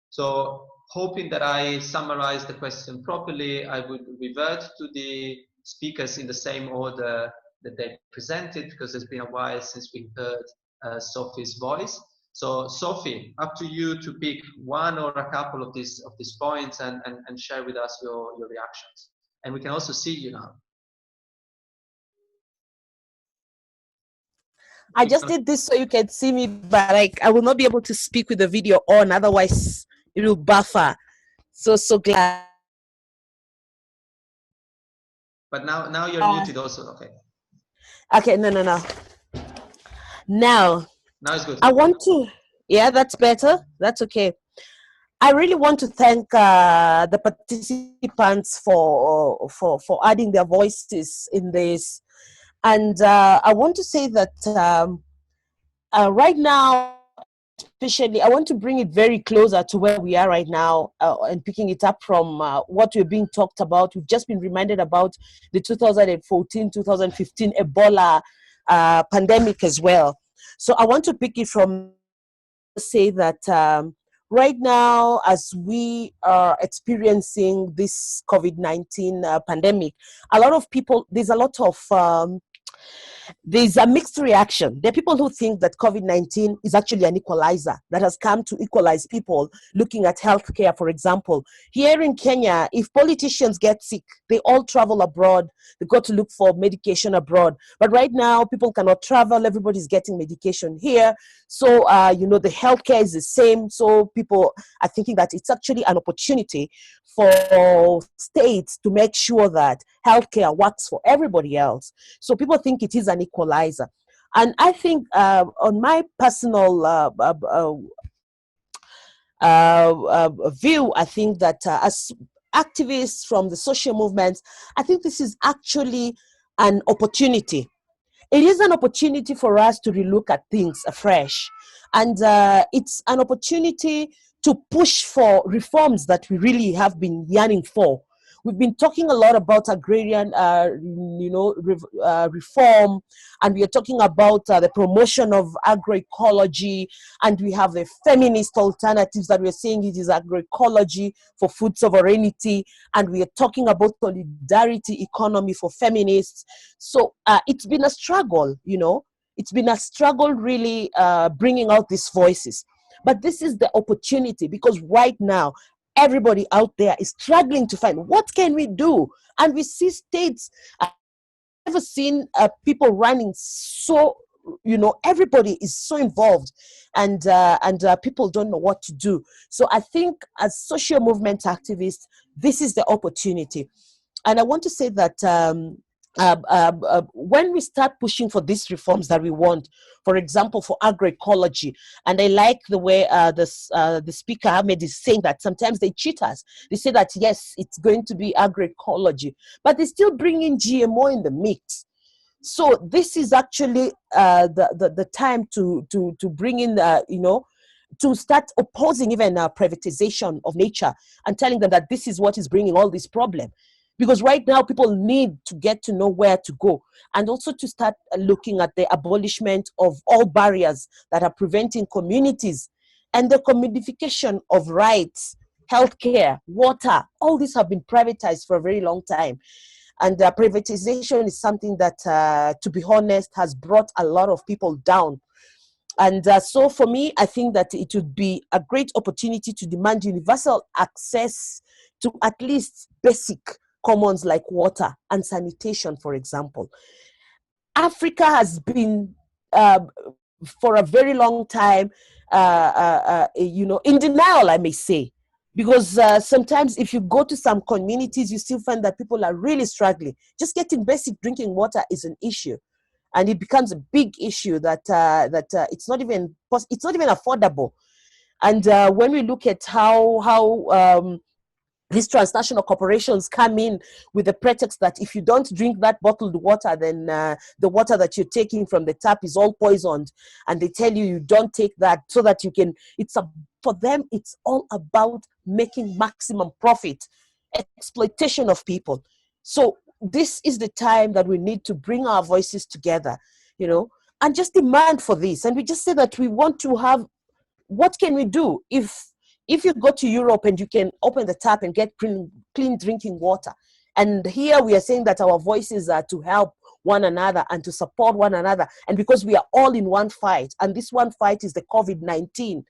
So hoping that I summarize the question properly, I would revert to the speakers in the same order that they presented, because it's been a while since we heard Sophie's voice. So Sophie, up to you to pick one or a couple of these points and share with us your reactions. And we can also see you now. I just did this so you can see me, but I will not be able to speak with the video on, otherwise it will buffer. So glad. But now you're muted also, okay. Okay, no. Now it's good. I want to, yeah, that's better. That's okay. I really want to thank the participants for adding their voices in this. And I want to say that right now, especially, I want to bring it very closer to where we are right now and picking it up from what we're being talked about. We've just been reminded about the 2014-2015 Ebola pandemic as well. So I want to pick it from, say that right now, as we are experiencing this COVID-19 pandemic, a lot of people, there's a mixed reaction. There are people who think that COVID-19 is actually an equalizer that has come to equalize people looking at healthcare, for example. Here in Kenya, if politicians get sick, they all travel abroad. They go to look for medication abroad. But right now, people cannot travel. Everybody's getting medication here. So, the healthcare is the same. So people are thinking that it's actually an opportunity for states to make sure that healthcare works for everybody else. So people think it is an equalizer. And I think on my personal view, I think that as activists from the social movements, I think this is actually an opportunity. It is an opportunity for us to relook at things afresh. And it's an opportunity to push for reforms that we really have been yearning for. We've been talking a lot about agrarian, reform, and we are talking about the promotion of agroecology, and we have the feminist alternatives that we're saying it is agroecology for food sovereignty, and we are talking about solidarity economy for feminists. So it's been a struggle, It's been a struggle really bringing out these voices. But this is the opportunity, because right now, everybody out there is struggling to find what can we do, and we see states. I've never seen people running so, everybody is so involved, and people don't know what to do. So I think as social movement activists, this is the opportunity, and I want to say that when we start pushing for these reforms that we want, for example, for agroecology, and I like the way the speaker Ahmed is saying that sometimes they cheat us. They say that yes, it's going to be agroecology, but they still bring in GMO in the mix. So this is actually the time to bring in to start opposing even privatization of nature and telling them that this is what is bringing all this problem. Because right now, people need to get to know where to go, and also to start looking at the abolishment of all barriers that are preventing communities, and the commodification of rights, healthcare, water. All these have been privatized for a very long time. And privatization is something that, to be honest, has brought a lot of people down. And so for me, I think that it would be a great opportunity to demand universal access to at least basic commons like water and sanitation, for example. Africa has been, for a very long time, in denial, I may say. Because sometimes if you go to some communities, you still find that people are really struggling. Just getting basic drinking water is an issue, and it becomes a big issue that it's not even affordable. And when we look at how these transnational corporations come in with the pretext that if you don't drink that bottled water, then the water that you're taking from the tap is all poisoned, and they tell you don't take that so that you can. For them, it's all about making maximum profit, exploitation of people. So this is the time that we need to bring our voices together, and just demand for this. And we just say that we want to have. What can we do if you go to Europe and you can open the tap and get clean drinking water? And here we are saying that our voices are to help one another and to support one another. And because we are all in one fight, and this one fight is the COVID-19.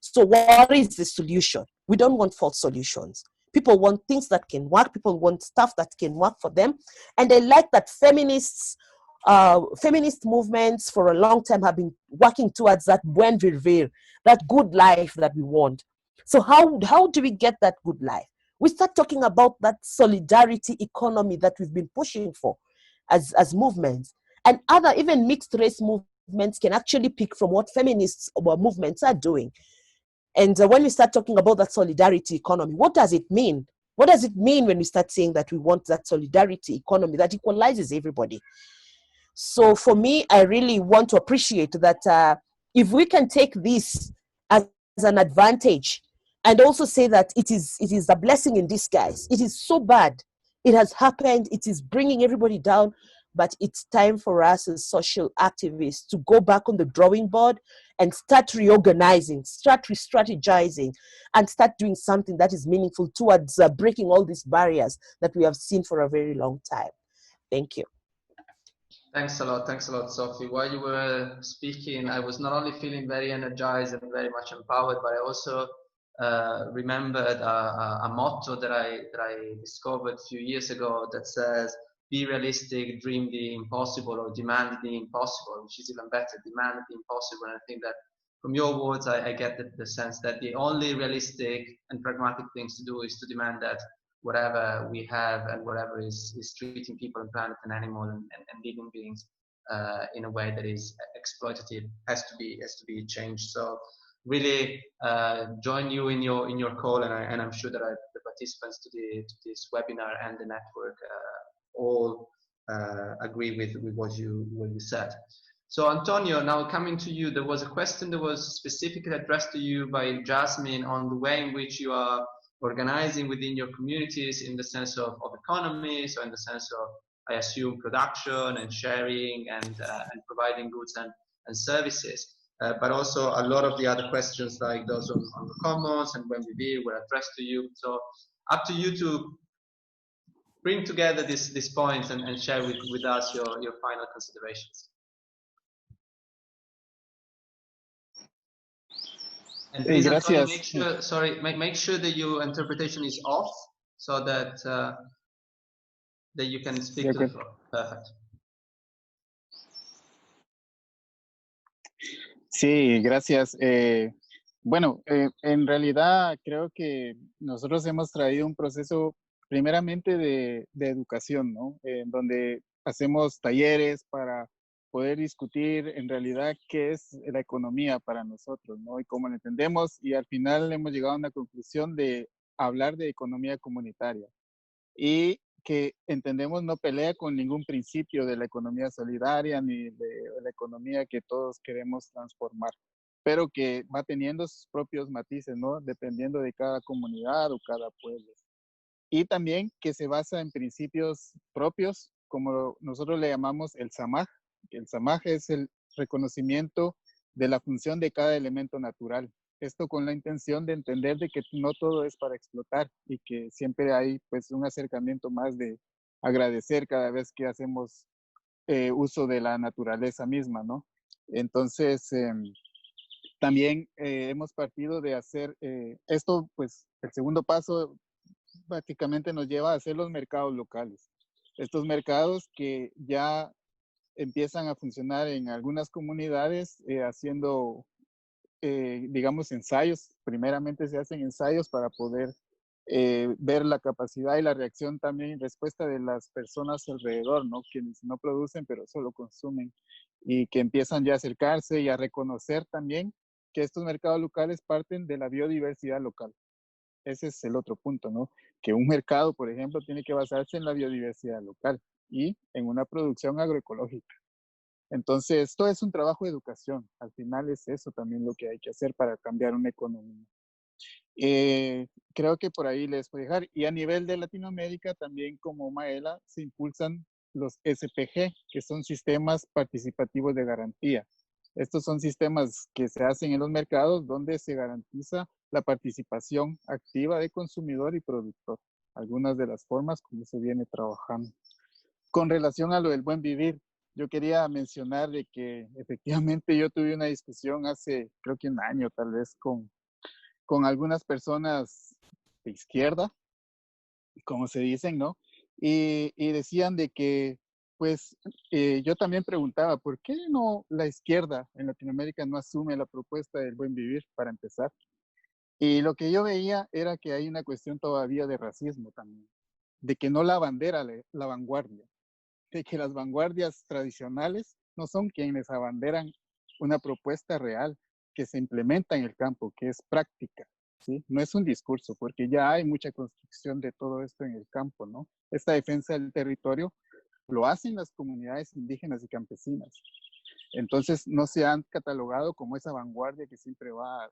So what is the solution? We don't want false solutions. People want things that can work. People want stuff that can work for them. And I like that feminist movements for a long time have been working towards that buen vivir, that good life that we want. So how do we get that good life? We start talking about that solidarity economy that we've been pushing for as movements. And other, even mixed race movements can actually pick from what feminists or movements are doing. And when we start talking about that solidarity economy, what does it mean? What does it mean when we start saying that we want that solidarity economy that equalizes everybody? So for me, I really want to appreciate that if we can take this as an advantage and also say that it is a blessing in disguise. It is so bad. It has happened. It is bringing everybody down. But it's time for us as social activists to go back on the drawing board and start reorganizing, start re-strategizing, and start doing something that is meaningful towards breaking all these barriers that we have seen for a very long time. Thank you. Thanks a lot, Sophie. While you were speaking, I was not only feeling very energized and very much empowered, but I also remembered a motto that I discovered a few years ago that says, be realistic, dream the impossible, or demand the impossible, which is even better, demand the impossible. And I think that from your words, I get the sense that the only realistic and pragmatic things to do is to demand that whatever we have and whatever is treating people and planet and animal and living beings in a way that is exploitative has to be changed. So really join you in your call, and I'm sure that the participants to this webinar and the network all agree with what you said. So Antonio, now coming to you, there was a question that was specifically addressed to you by Jasmine on the way in which you are organizing within your communities in the sense of economy, so in the sense of, I assume, production and sharing and providing goods and services. But also a lot of the other questions like those on the commons and when we be were addressed to you. So up to you to bring together these points and share with us your final considerations. And please, Antonio, make sure that your interpretation is off so that that you can speak to the floor. Perfect. Sí, gracias. Bueno, en realidad creo que nosotros hemos traído un proceso primeramente de educación, ¿no? Donde hacemos talleres para poder discutir en realidad qué es la economía para nosotros, ¿no? Y cómo la entendemos, y al final hemos llegado a una conclusión de hablar de economía comunitaria y que entendemos no pelea con ningún principio de la economía solidaria ni de la economía que todos queremos transformar, pero que va teniendo sus propios matices, ¿no? Dependiendo de cada comunidad o cada pueblo. Y también que se basa en principios propios, como nosotros le llamamos el samaj. El samaj es el reconocimiento de la función de cada elemento natural. Esto con la intención de entender de que no todo es para explotar y que siempre hay pues un acercamiento más de agradecer cada vez que hacemos uso de la naturaleza misma, ¿no? Entonces, también hemos partido de hacer esto, pues el segundo paso prácticamente nos lleva a hacer los mercados locales. Estos mercados que ya empiezan a funcionar en algunas comunidades haciendo digamos, ensayos. Primeramente se hacen ensayos para poder ver la capacidad y la reacción también en respuesta de las personas alrededor, ¿no? Quienes no producen, pero solo consumen y que empiezan ya a acercarse y a reconocer también que estos mercados locales parten de la biodiversidad local. Ese es el otro punto, ¿no? Que un mercado, por ejemplo, tiene que basarse en la biodiversidad local y en una producción agroecológica. Entonces, todo es un trabajo de educación. Al final es eso también lo que hay que hacer para cambiar una economía. Creo que por ahí les puedo dejar. Y a nivel de Latinoamérica, también como Maela, se impulsan los SPG, que son sistemas participativos de garantía. Estos son sistemas que se hacen en los mercados donde se garantiza la participación activa de consumidor y productor. Algunas de las formas como se viene trabajando. Con relación a lo del buen vivir, yo quería mencionar de que efectivamente yo tuve una discusión hace, creo que un año tal vez, con algunas personas de izquierda, como se dicen, ¿no? Y decían de que, pues, yo también preguntaba, ¿por qué no la izquierda en Latinoamérica no asume la propuesta del buen vivir para empezar? Y lo que yo veía era que hay una cuestión todavía de racismo también, de que no la bandera, la vanguardia, de que las vanguardias tradicionales no son quienes abanderan una propuesta real que se implementa en el campo, que es práctica, ¿sí? No es un discurso, porque ya hay mucha construcción de todo esto en el campo, ¿no? Esta defensa del territorio lo hacen las comunidades indígenas y campesinas. Entonces no se han catalogado como esa vanguardia que siempre va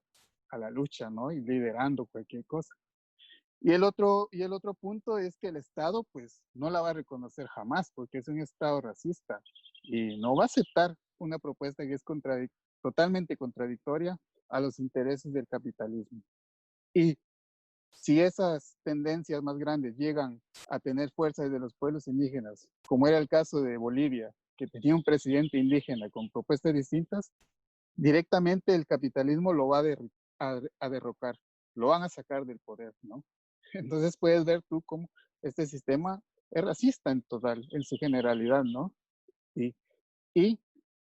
a la lucha, ¿no? Y liderando cualquier cosa. Y el otro punto es que el Estado, pues, no la va a reconocer jamás, porque es un Estado racista y no va a aceptar una propuesta que es totalmente contradictoria a los intereses del capitalismo. Y si esas tendencias más grandes llegan a tener fuerza desde los pueblos indígenas, como era el caso de Bolivia, que tenía un presidente indígena con propuestas distintas, directamente el capitalismo lo va a derrocar, lo van a sacar del poder, ¿no? Entonces puedes ver tú cómo este sistema es racista en total, en su generalidad, ¿no? Y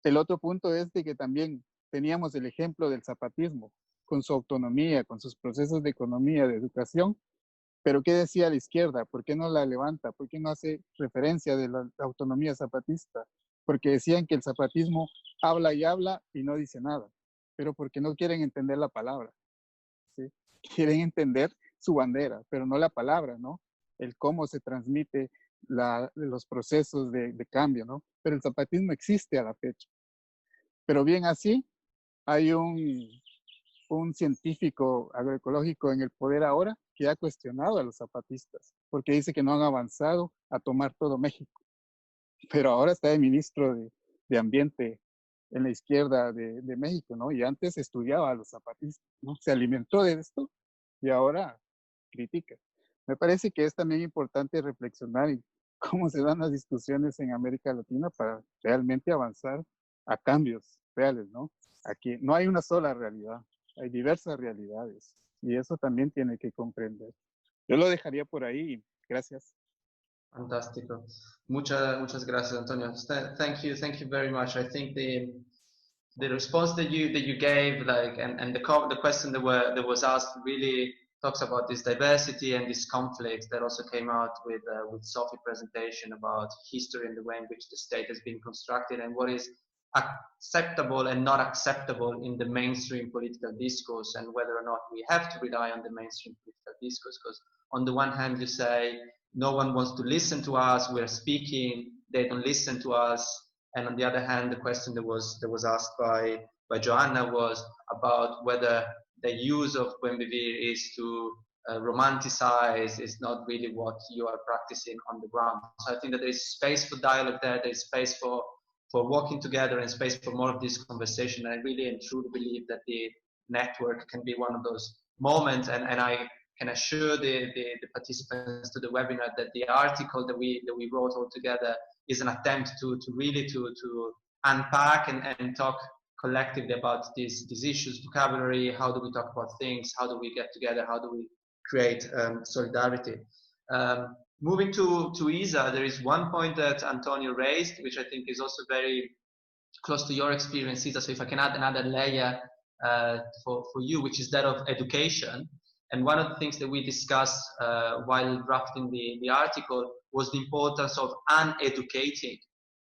el otro punto es de que también teníamos el ejemplo del zapatismo, con su autonomía, con sus procesos de economía, de educación, pero ¿qué decía la izquierda? ¿Por qué no la levanta? ¿Por qué no hace referencia de la autonomía zapatista? Porque decían que el zapatismo habla y no dice nada, pero porque no quieren entender la palabra, ¿sí? Quieren entender su bandera, pero no la palabra, ¿no? El cómo se transmite los procesos de cambio, ¿no? Pero el zapatismo existe a la fecha. Pero bien así, hay un científico agroecológico en el poder ahora que ha cuestionado a los zapatistas, porque dice que no han avanzado a tomar todo México. Pero ahora está el ministro de Ambiente en la izquierda de México, ¿no? Y antes estudiaba a los zapatistas, ¿no? Se alimentó de esto y ahora critica. Me parece que es también importante reflexionar en cómo se dan las discusiones en América Latina para realmente avanzar a cambios reales, ¿no? Aquí no hay una sola realidad, hay diversas realidades y eso también tiene que comprender. Yo lo dejaría por ahí. Gracias. Fantastico. Muchas gracias, Antonio. Thank you very much. I think the response that you gave, like, and the question that was asked really talks about this diversity and this conflict that also came out with Sophie's presentation about history and the way in which the state has been constructed and what is acceptable and not acceptable in the mainstream political discourse, and whether or not we have to rely on the mainstream political discourse. Because on the one hand, you say no one wants to listen to us, we're speaking, they don't listen to us. And on the other hand, the question that was asked by Joanna was about whether the use of buen vivir is to romanticize, is not really what you are practicing on the ground. So I think that there is space for dialogue there is space for working together and space for more of this conversation. And I really and truly believe that the network can be one of those moments, and I can assure the participants to the webinar that the article that we wrote all together is an attempt to really unpack and talk collectively about these issues, vocabulary, how do we talk about things, how do we get together, how do we create solidarity. Moving to Isa, there is one point that Antonio raised, which I think is also very close to your experience, Isa. So if I can add another layer for you, which is that of education. And one of the things that we discussed while drafting the article was the importance of uneducating.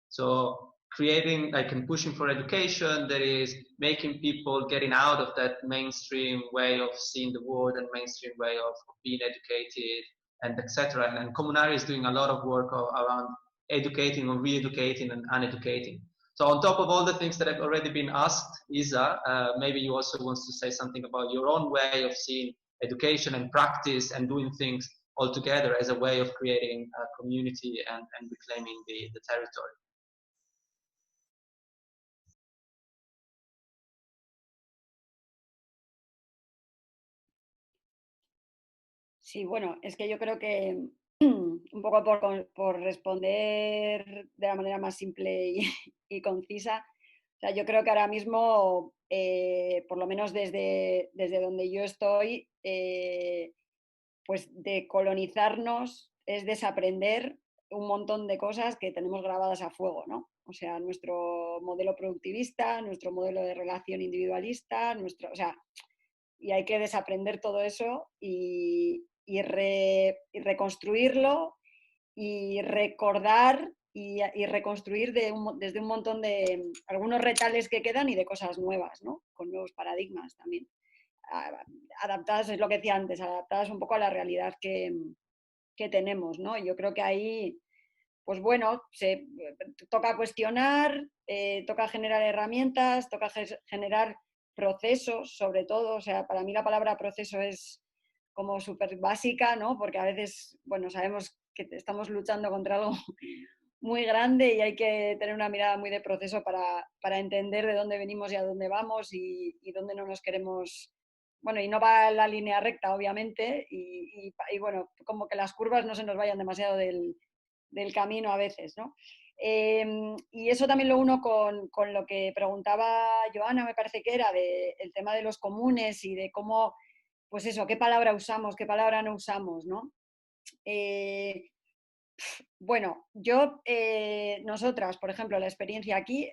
So creating, like, and pushing for education that is making people getting out of that mainstream way of seeing the world and mainstream way of being educated, and etc. And Comunari is doing a lot of work around educating or re-educating and uneducating. So on top of all the things that have already been asked, Isa, maybe you also want to say something about your own way of seeing education and practice and doing things all together as a way of creating a community and reclaiming the territory. Sí, bueno, es que yo creo que un poco por responder de la manera más simple y concisa, o sea, yo creo que ahora mismo, por lo menos desde donde yo estoy, pues decolonizarnos es desaprender un montón de cosas que tenemos grabadas a fuego, ¿no? O sea, nuestro modelo productivista, nuestro modelo de relación individualista, o sea, y hay que desaprender todo eso y reconstruirlo y recordar y reconstruir desde un montón de algunos retales que quedan y de cosas nuevas, ¿no? Con nuevos paradigmas también. Adaptadas, es lo que decía antes, adaptadas un poco a la realidad que tenemos, ¿no? Yo creo que ahí, pues bueno, se toca cuestionar, toca generar herramientas, toca generar procesos, sobre todo. O sea, para mí la palabra proceso es como súper básica, ¿no? Porque a veces, bueno, sabemos que estamos luchando contra algo muy grande y hay que tener una mirada muy de proceso para entender de dónde venimos y a dónde vamos y dónde no nos queremos. Bueno, y no va en la línea recta, obviamente, y bueno, como que las curvas no se nos vayan demasiado del camino a veces, ¿no? Y eso también lo uno con lo que preguntaba Joana, me parece que era, el tema de los comunes y de cómo, pues eso, qué palabra usamos, qué palabra no usamos, ¿no? Bueno, nosotras, por ejemplo, la experiencia aquí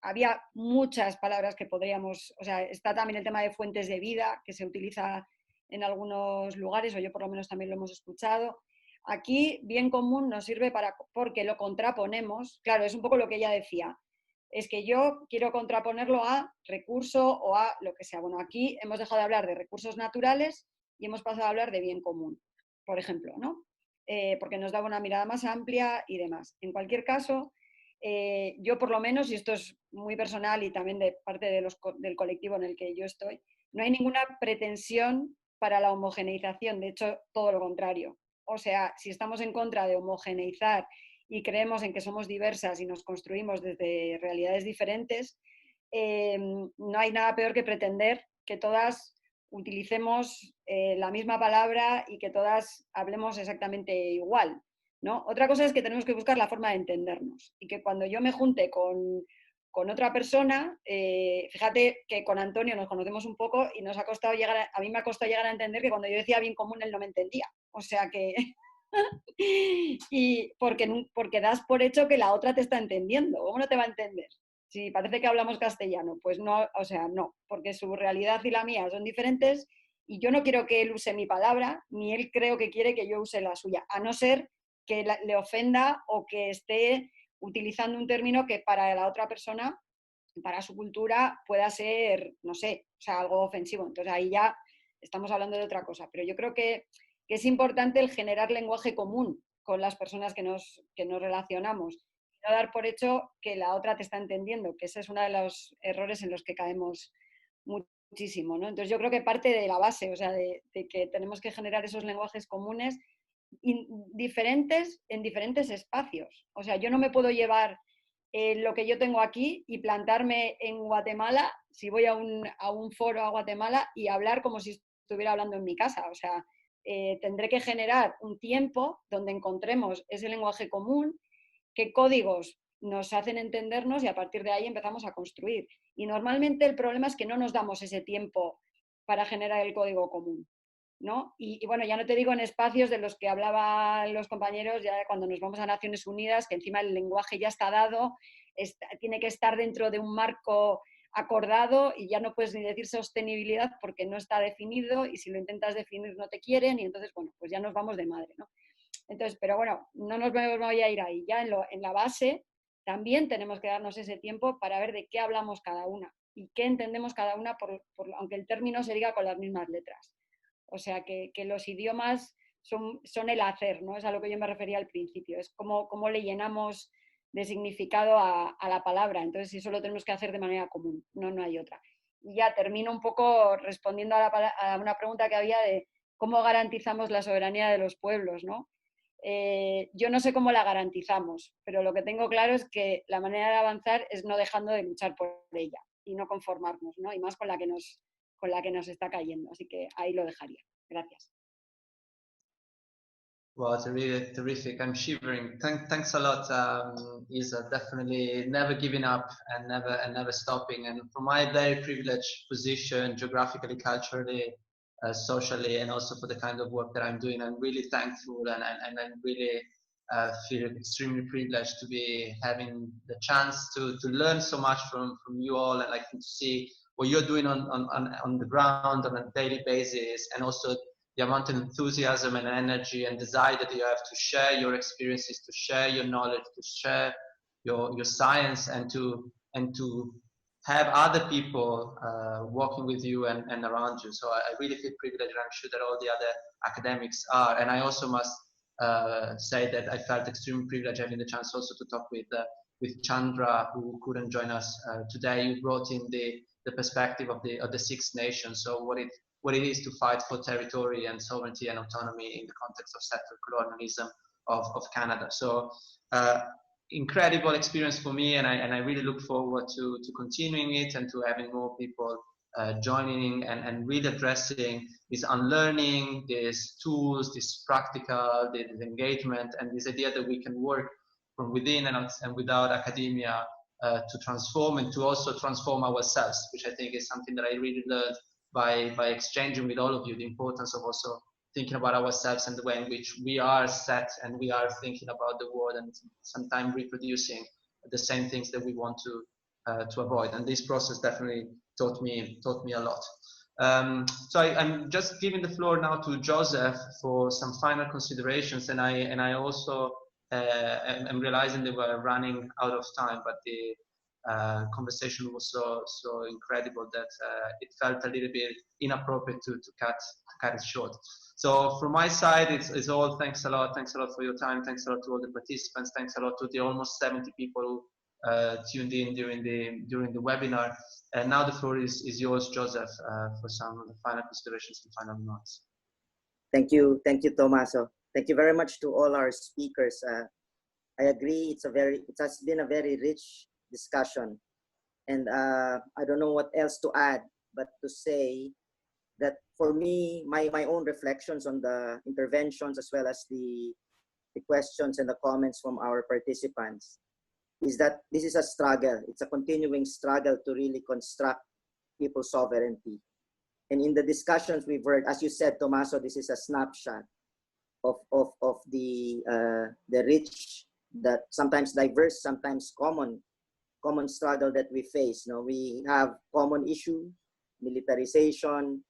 había muchas palabras que podríamos, o sea, está también el tema de fuentes de vida, que se utiliza en algunos lugares, o yo por lo menos también lo hemos escuchado. Aquí, bien común nos sirve porque lo contraponemos, claro, es un poco lo que ella decía, es que yo quiero contraponerlo a recurso o a lo que sea. Bueno, aquí hemos dejado de hablar de recursos naturales y hemos pasado a hablar de bien común, por ejemplo, ¿no? Porque nos daba una mirada más amplia y demás. En cualquier caso, yo por lo menos, y esto es muy personal y también de parte del colectivo en el que yo estoy, no hay ninguna pretensión para la homogeneización, de hecho, todo lo contrario. O sea, si estamos en contra de homogeneizar y creemos en que somos diversas y nos construimos desde realidades diferentes, no hay nada peor que pretender que todas utilicemos la misma palabra y que todas hablemos exactamente igual, ¿no? Otra cosa es que tenemos que buscar la forma de entendernos y que cuando yo me junte con otra persona, fíjate que con Antonio nos conocemos un poco y a mí me ha costado llegar a entender que cuando yo decía bien común él no me entendía, o sea que y porque das por hecho que la otra te está entendiendo, ¿cómo no te va a entender? Si parece que hablamos castellano, pues no, o sea, no, porque su realidad y la mía son diferentes y yo no quiero que él use mi palabra, ni él creo que quiere que yo use la suya, a no ser que le ofenda o que esté utilizando un término que para la otra persona, para su cultura, pueda ser, no sé, o sea, algo ofensivo. Entonces ahí ya estamos hablando de otra cosa. Pero yo creo que es importante el generar lenguaje común con las personas que nos relacionamos. No dar por hecho que la otra te está entendiendo, que ese es uno de los errores en los que caemos muchísimo, ¿no? Entonces yo creo que parte de la base, o sea, de que tenemos que generar esos lenguajes comunes diferentes en diferentes espacios. O sea, yo no me puedo llevar lo que yo tengo aquí y plantarme en Guatemala, si voy a un foro a Guatemala, y hablar como si estuviera hablando en mi casa. O sea, tendré que generar un tiempo donde encontremos ese lenguaje común, qué códigos nos hacen entendernos y a partir de ahí empezamos a construir. Y normalmente el problema es que no nos damos ese tiempo para generar el código común, ¿no? Y bueno, ya no te digo en espacios de los que hablaban los compañeros, ya cuando nos vamos a Naciones Unidas, que encima el lenguaje ya está dado, tiene que estar dentro de un marco acordado y ya no puedes ni decir sostenibilidad porque no está definido y si lo intentas definir no te quieren y entonces, bueno, pues ya nos vamos de madre, ¿no? Entonces, pero bueno, no nos voy a ir ahí. Ya en la base también tenemos que darnos ese tiempo para ver de qué hablamos cada una y qué entendemos cada una, aunque el término se diga con las mismas letras. O sea, que los idiomas son el hacer, ¿no? Es a lo que yo me refería al principio. Es cómo le llenamos de significado a la palabra. Entonces, eso lo tenemos que hacer de manera común, no hay otra. Y ya termino un poco respondiendo a una pregunta que había de cómo garantizamos la soberanía de los pueblos, ¿no? Yo no sé cómo la garantizamos, pero lo que tengo claro es que la manera de avanzar es no dejando de luchar por ella y no conformarnos, ¿no? Y más con la que nos está cayendo. Así que ahí lo dejaría. Gracias. Well, it's really terrific. I'm shivering. Thanks a lot, Isa. Definitely never giving up and never stopping. And from my very privileged position, geographically, culturally, socially, and also for the kind of work that I'm doing, I'm really thankful and I really feel extremely privileged to be having the chance to learn so much from you all and like to see what you're doing on the ground on a daily basis, and also the amount of enthusiasm and energy and desire that you have to share your experiences, to share your knowledge, to share your science, and to have other people working with you and around you. So I really feel privileged, and I'm sure that all the other academics are. And I also must say that I felt extremely privileged having the chance also to talk with Chandra, who couldn't join us today. You brought in the perspective of the Six Nations, so what it is to fight for territory and sovereignty and autonomy in the context of settler colonialism of Canada. So incredible experience for me, and I really look forward to continuing it and to having more people joining and really addressing this unlearning, these tools, this practical, this engagement, and this idea that we can work from within and without academia to transform and to also transform ourselves, which I think is something that I really learned by exchanging with all of you, the importance of also thinking about ourselves and the way in which we are set and we are thinking about the world and sometimes reproducing the same things that we want to avoid. And this process definitely taught me a lot. So I'm just giving the floor now to Joseph for some final considerations, and I also am realizing that we're running out of time, but the conversation was so incredible that it felt a little bit inappropriate to cut it short. So from my side, it's all thanks a lot for your time, thanks a lot to all the participants, thanks a lot to the almost 70 people who tuned in during the webinar. And now the floor is yours, Joseph, for some of the final considerations and final remarks. Thank you, Tommaso. Thank you very much to all our speakers. I agree, it has been a very rich discussion, and I don't know what else to add, but to say that for me, my own reflections on the interventions as well as the questions and the comments from our participants is that this is a struggle. It's a continuing struggle to really construct people's sovereignty. And in the discussions we've heard, as you said, Tommaso, this is a snapshot of the rich, that sometimes diverse, sometimes common struggle that we face. You know, we have common issue, militarization,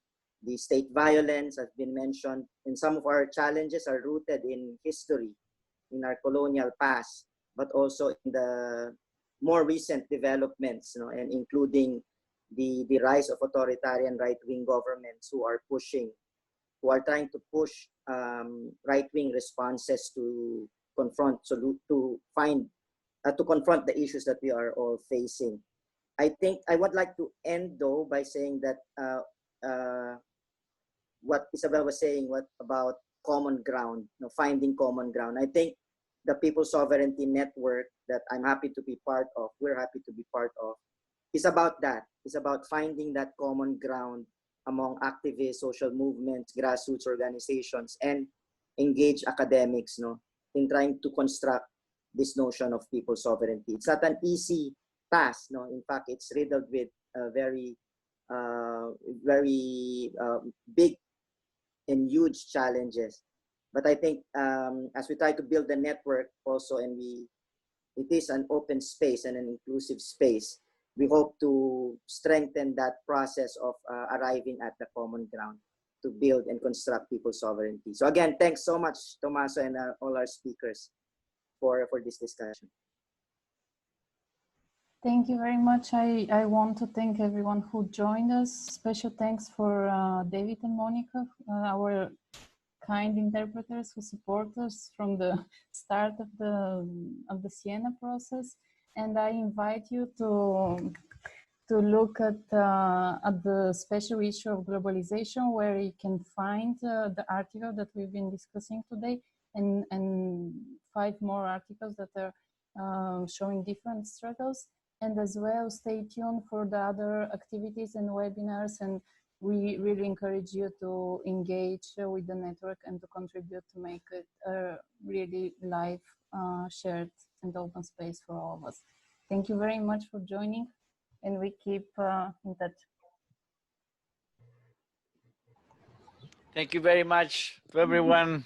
the state violence has been mentioned, and some of our challenges are rooted in history, in our colonial past, but also in the more recent developments, you know, and including the rise of authoritarian right-wing governments who are trying to push right-wing responses to confront the issues that we are all facing. I think I would like to end though by saying that what Isabel was saying, about common ground, you know, finding common ground. I think the People's Sovereignty Network that I'm happy to be part of, we're happy to be part of, is about that. It's about finding that common ground among activists, social movements, grassroots organizations, and engaged academics, you know, in trying to construct this notion of people's sovereignty. It's not an easy task, no. In fact, it's riddled with very big and huge challenges. But I think as we try to build the network also, and it is an open space and an inclusive space, we hope to strengthen that process of arriving at the common ground to build and construct people's sovereignty. So again, thanks so much, Tommaso, and all our speakers for this discussion. Thank you very much. I want to thank everyone who joined us. Special thanks for David and Monica, our kind interpreters who support us from the start of the Siena process. And I invite you to look at the special issue of globalization, where you can find the article that we've been discussing today, and 5 more articles that are showing different struggles. And as well, stay tuned for the other activities and webinars. And we really encourage you to engage with the network and to contribute to make it a really live, shared and open space for all of us. Thank you very much for joining, and we keep in touch. Thank you very much to everyone.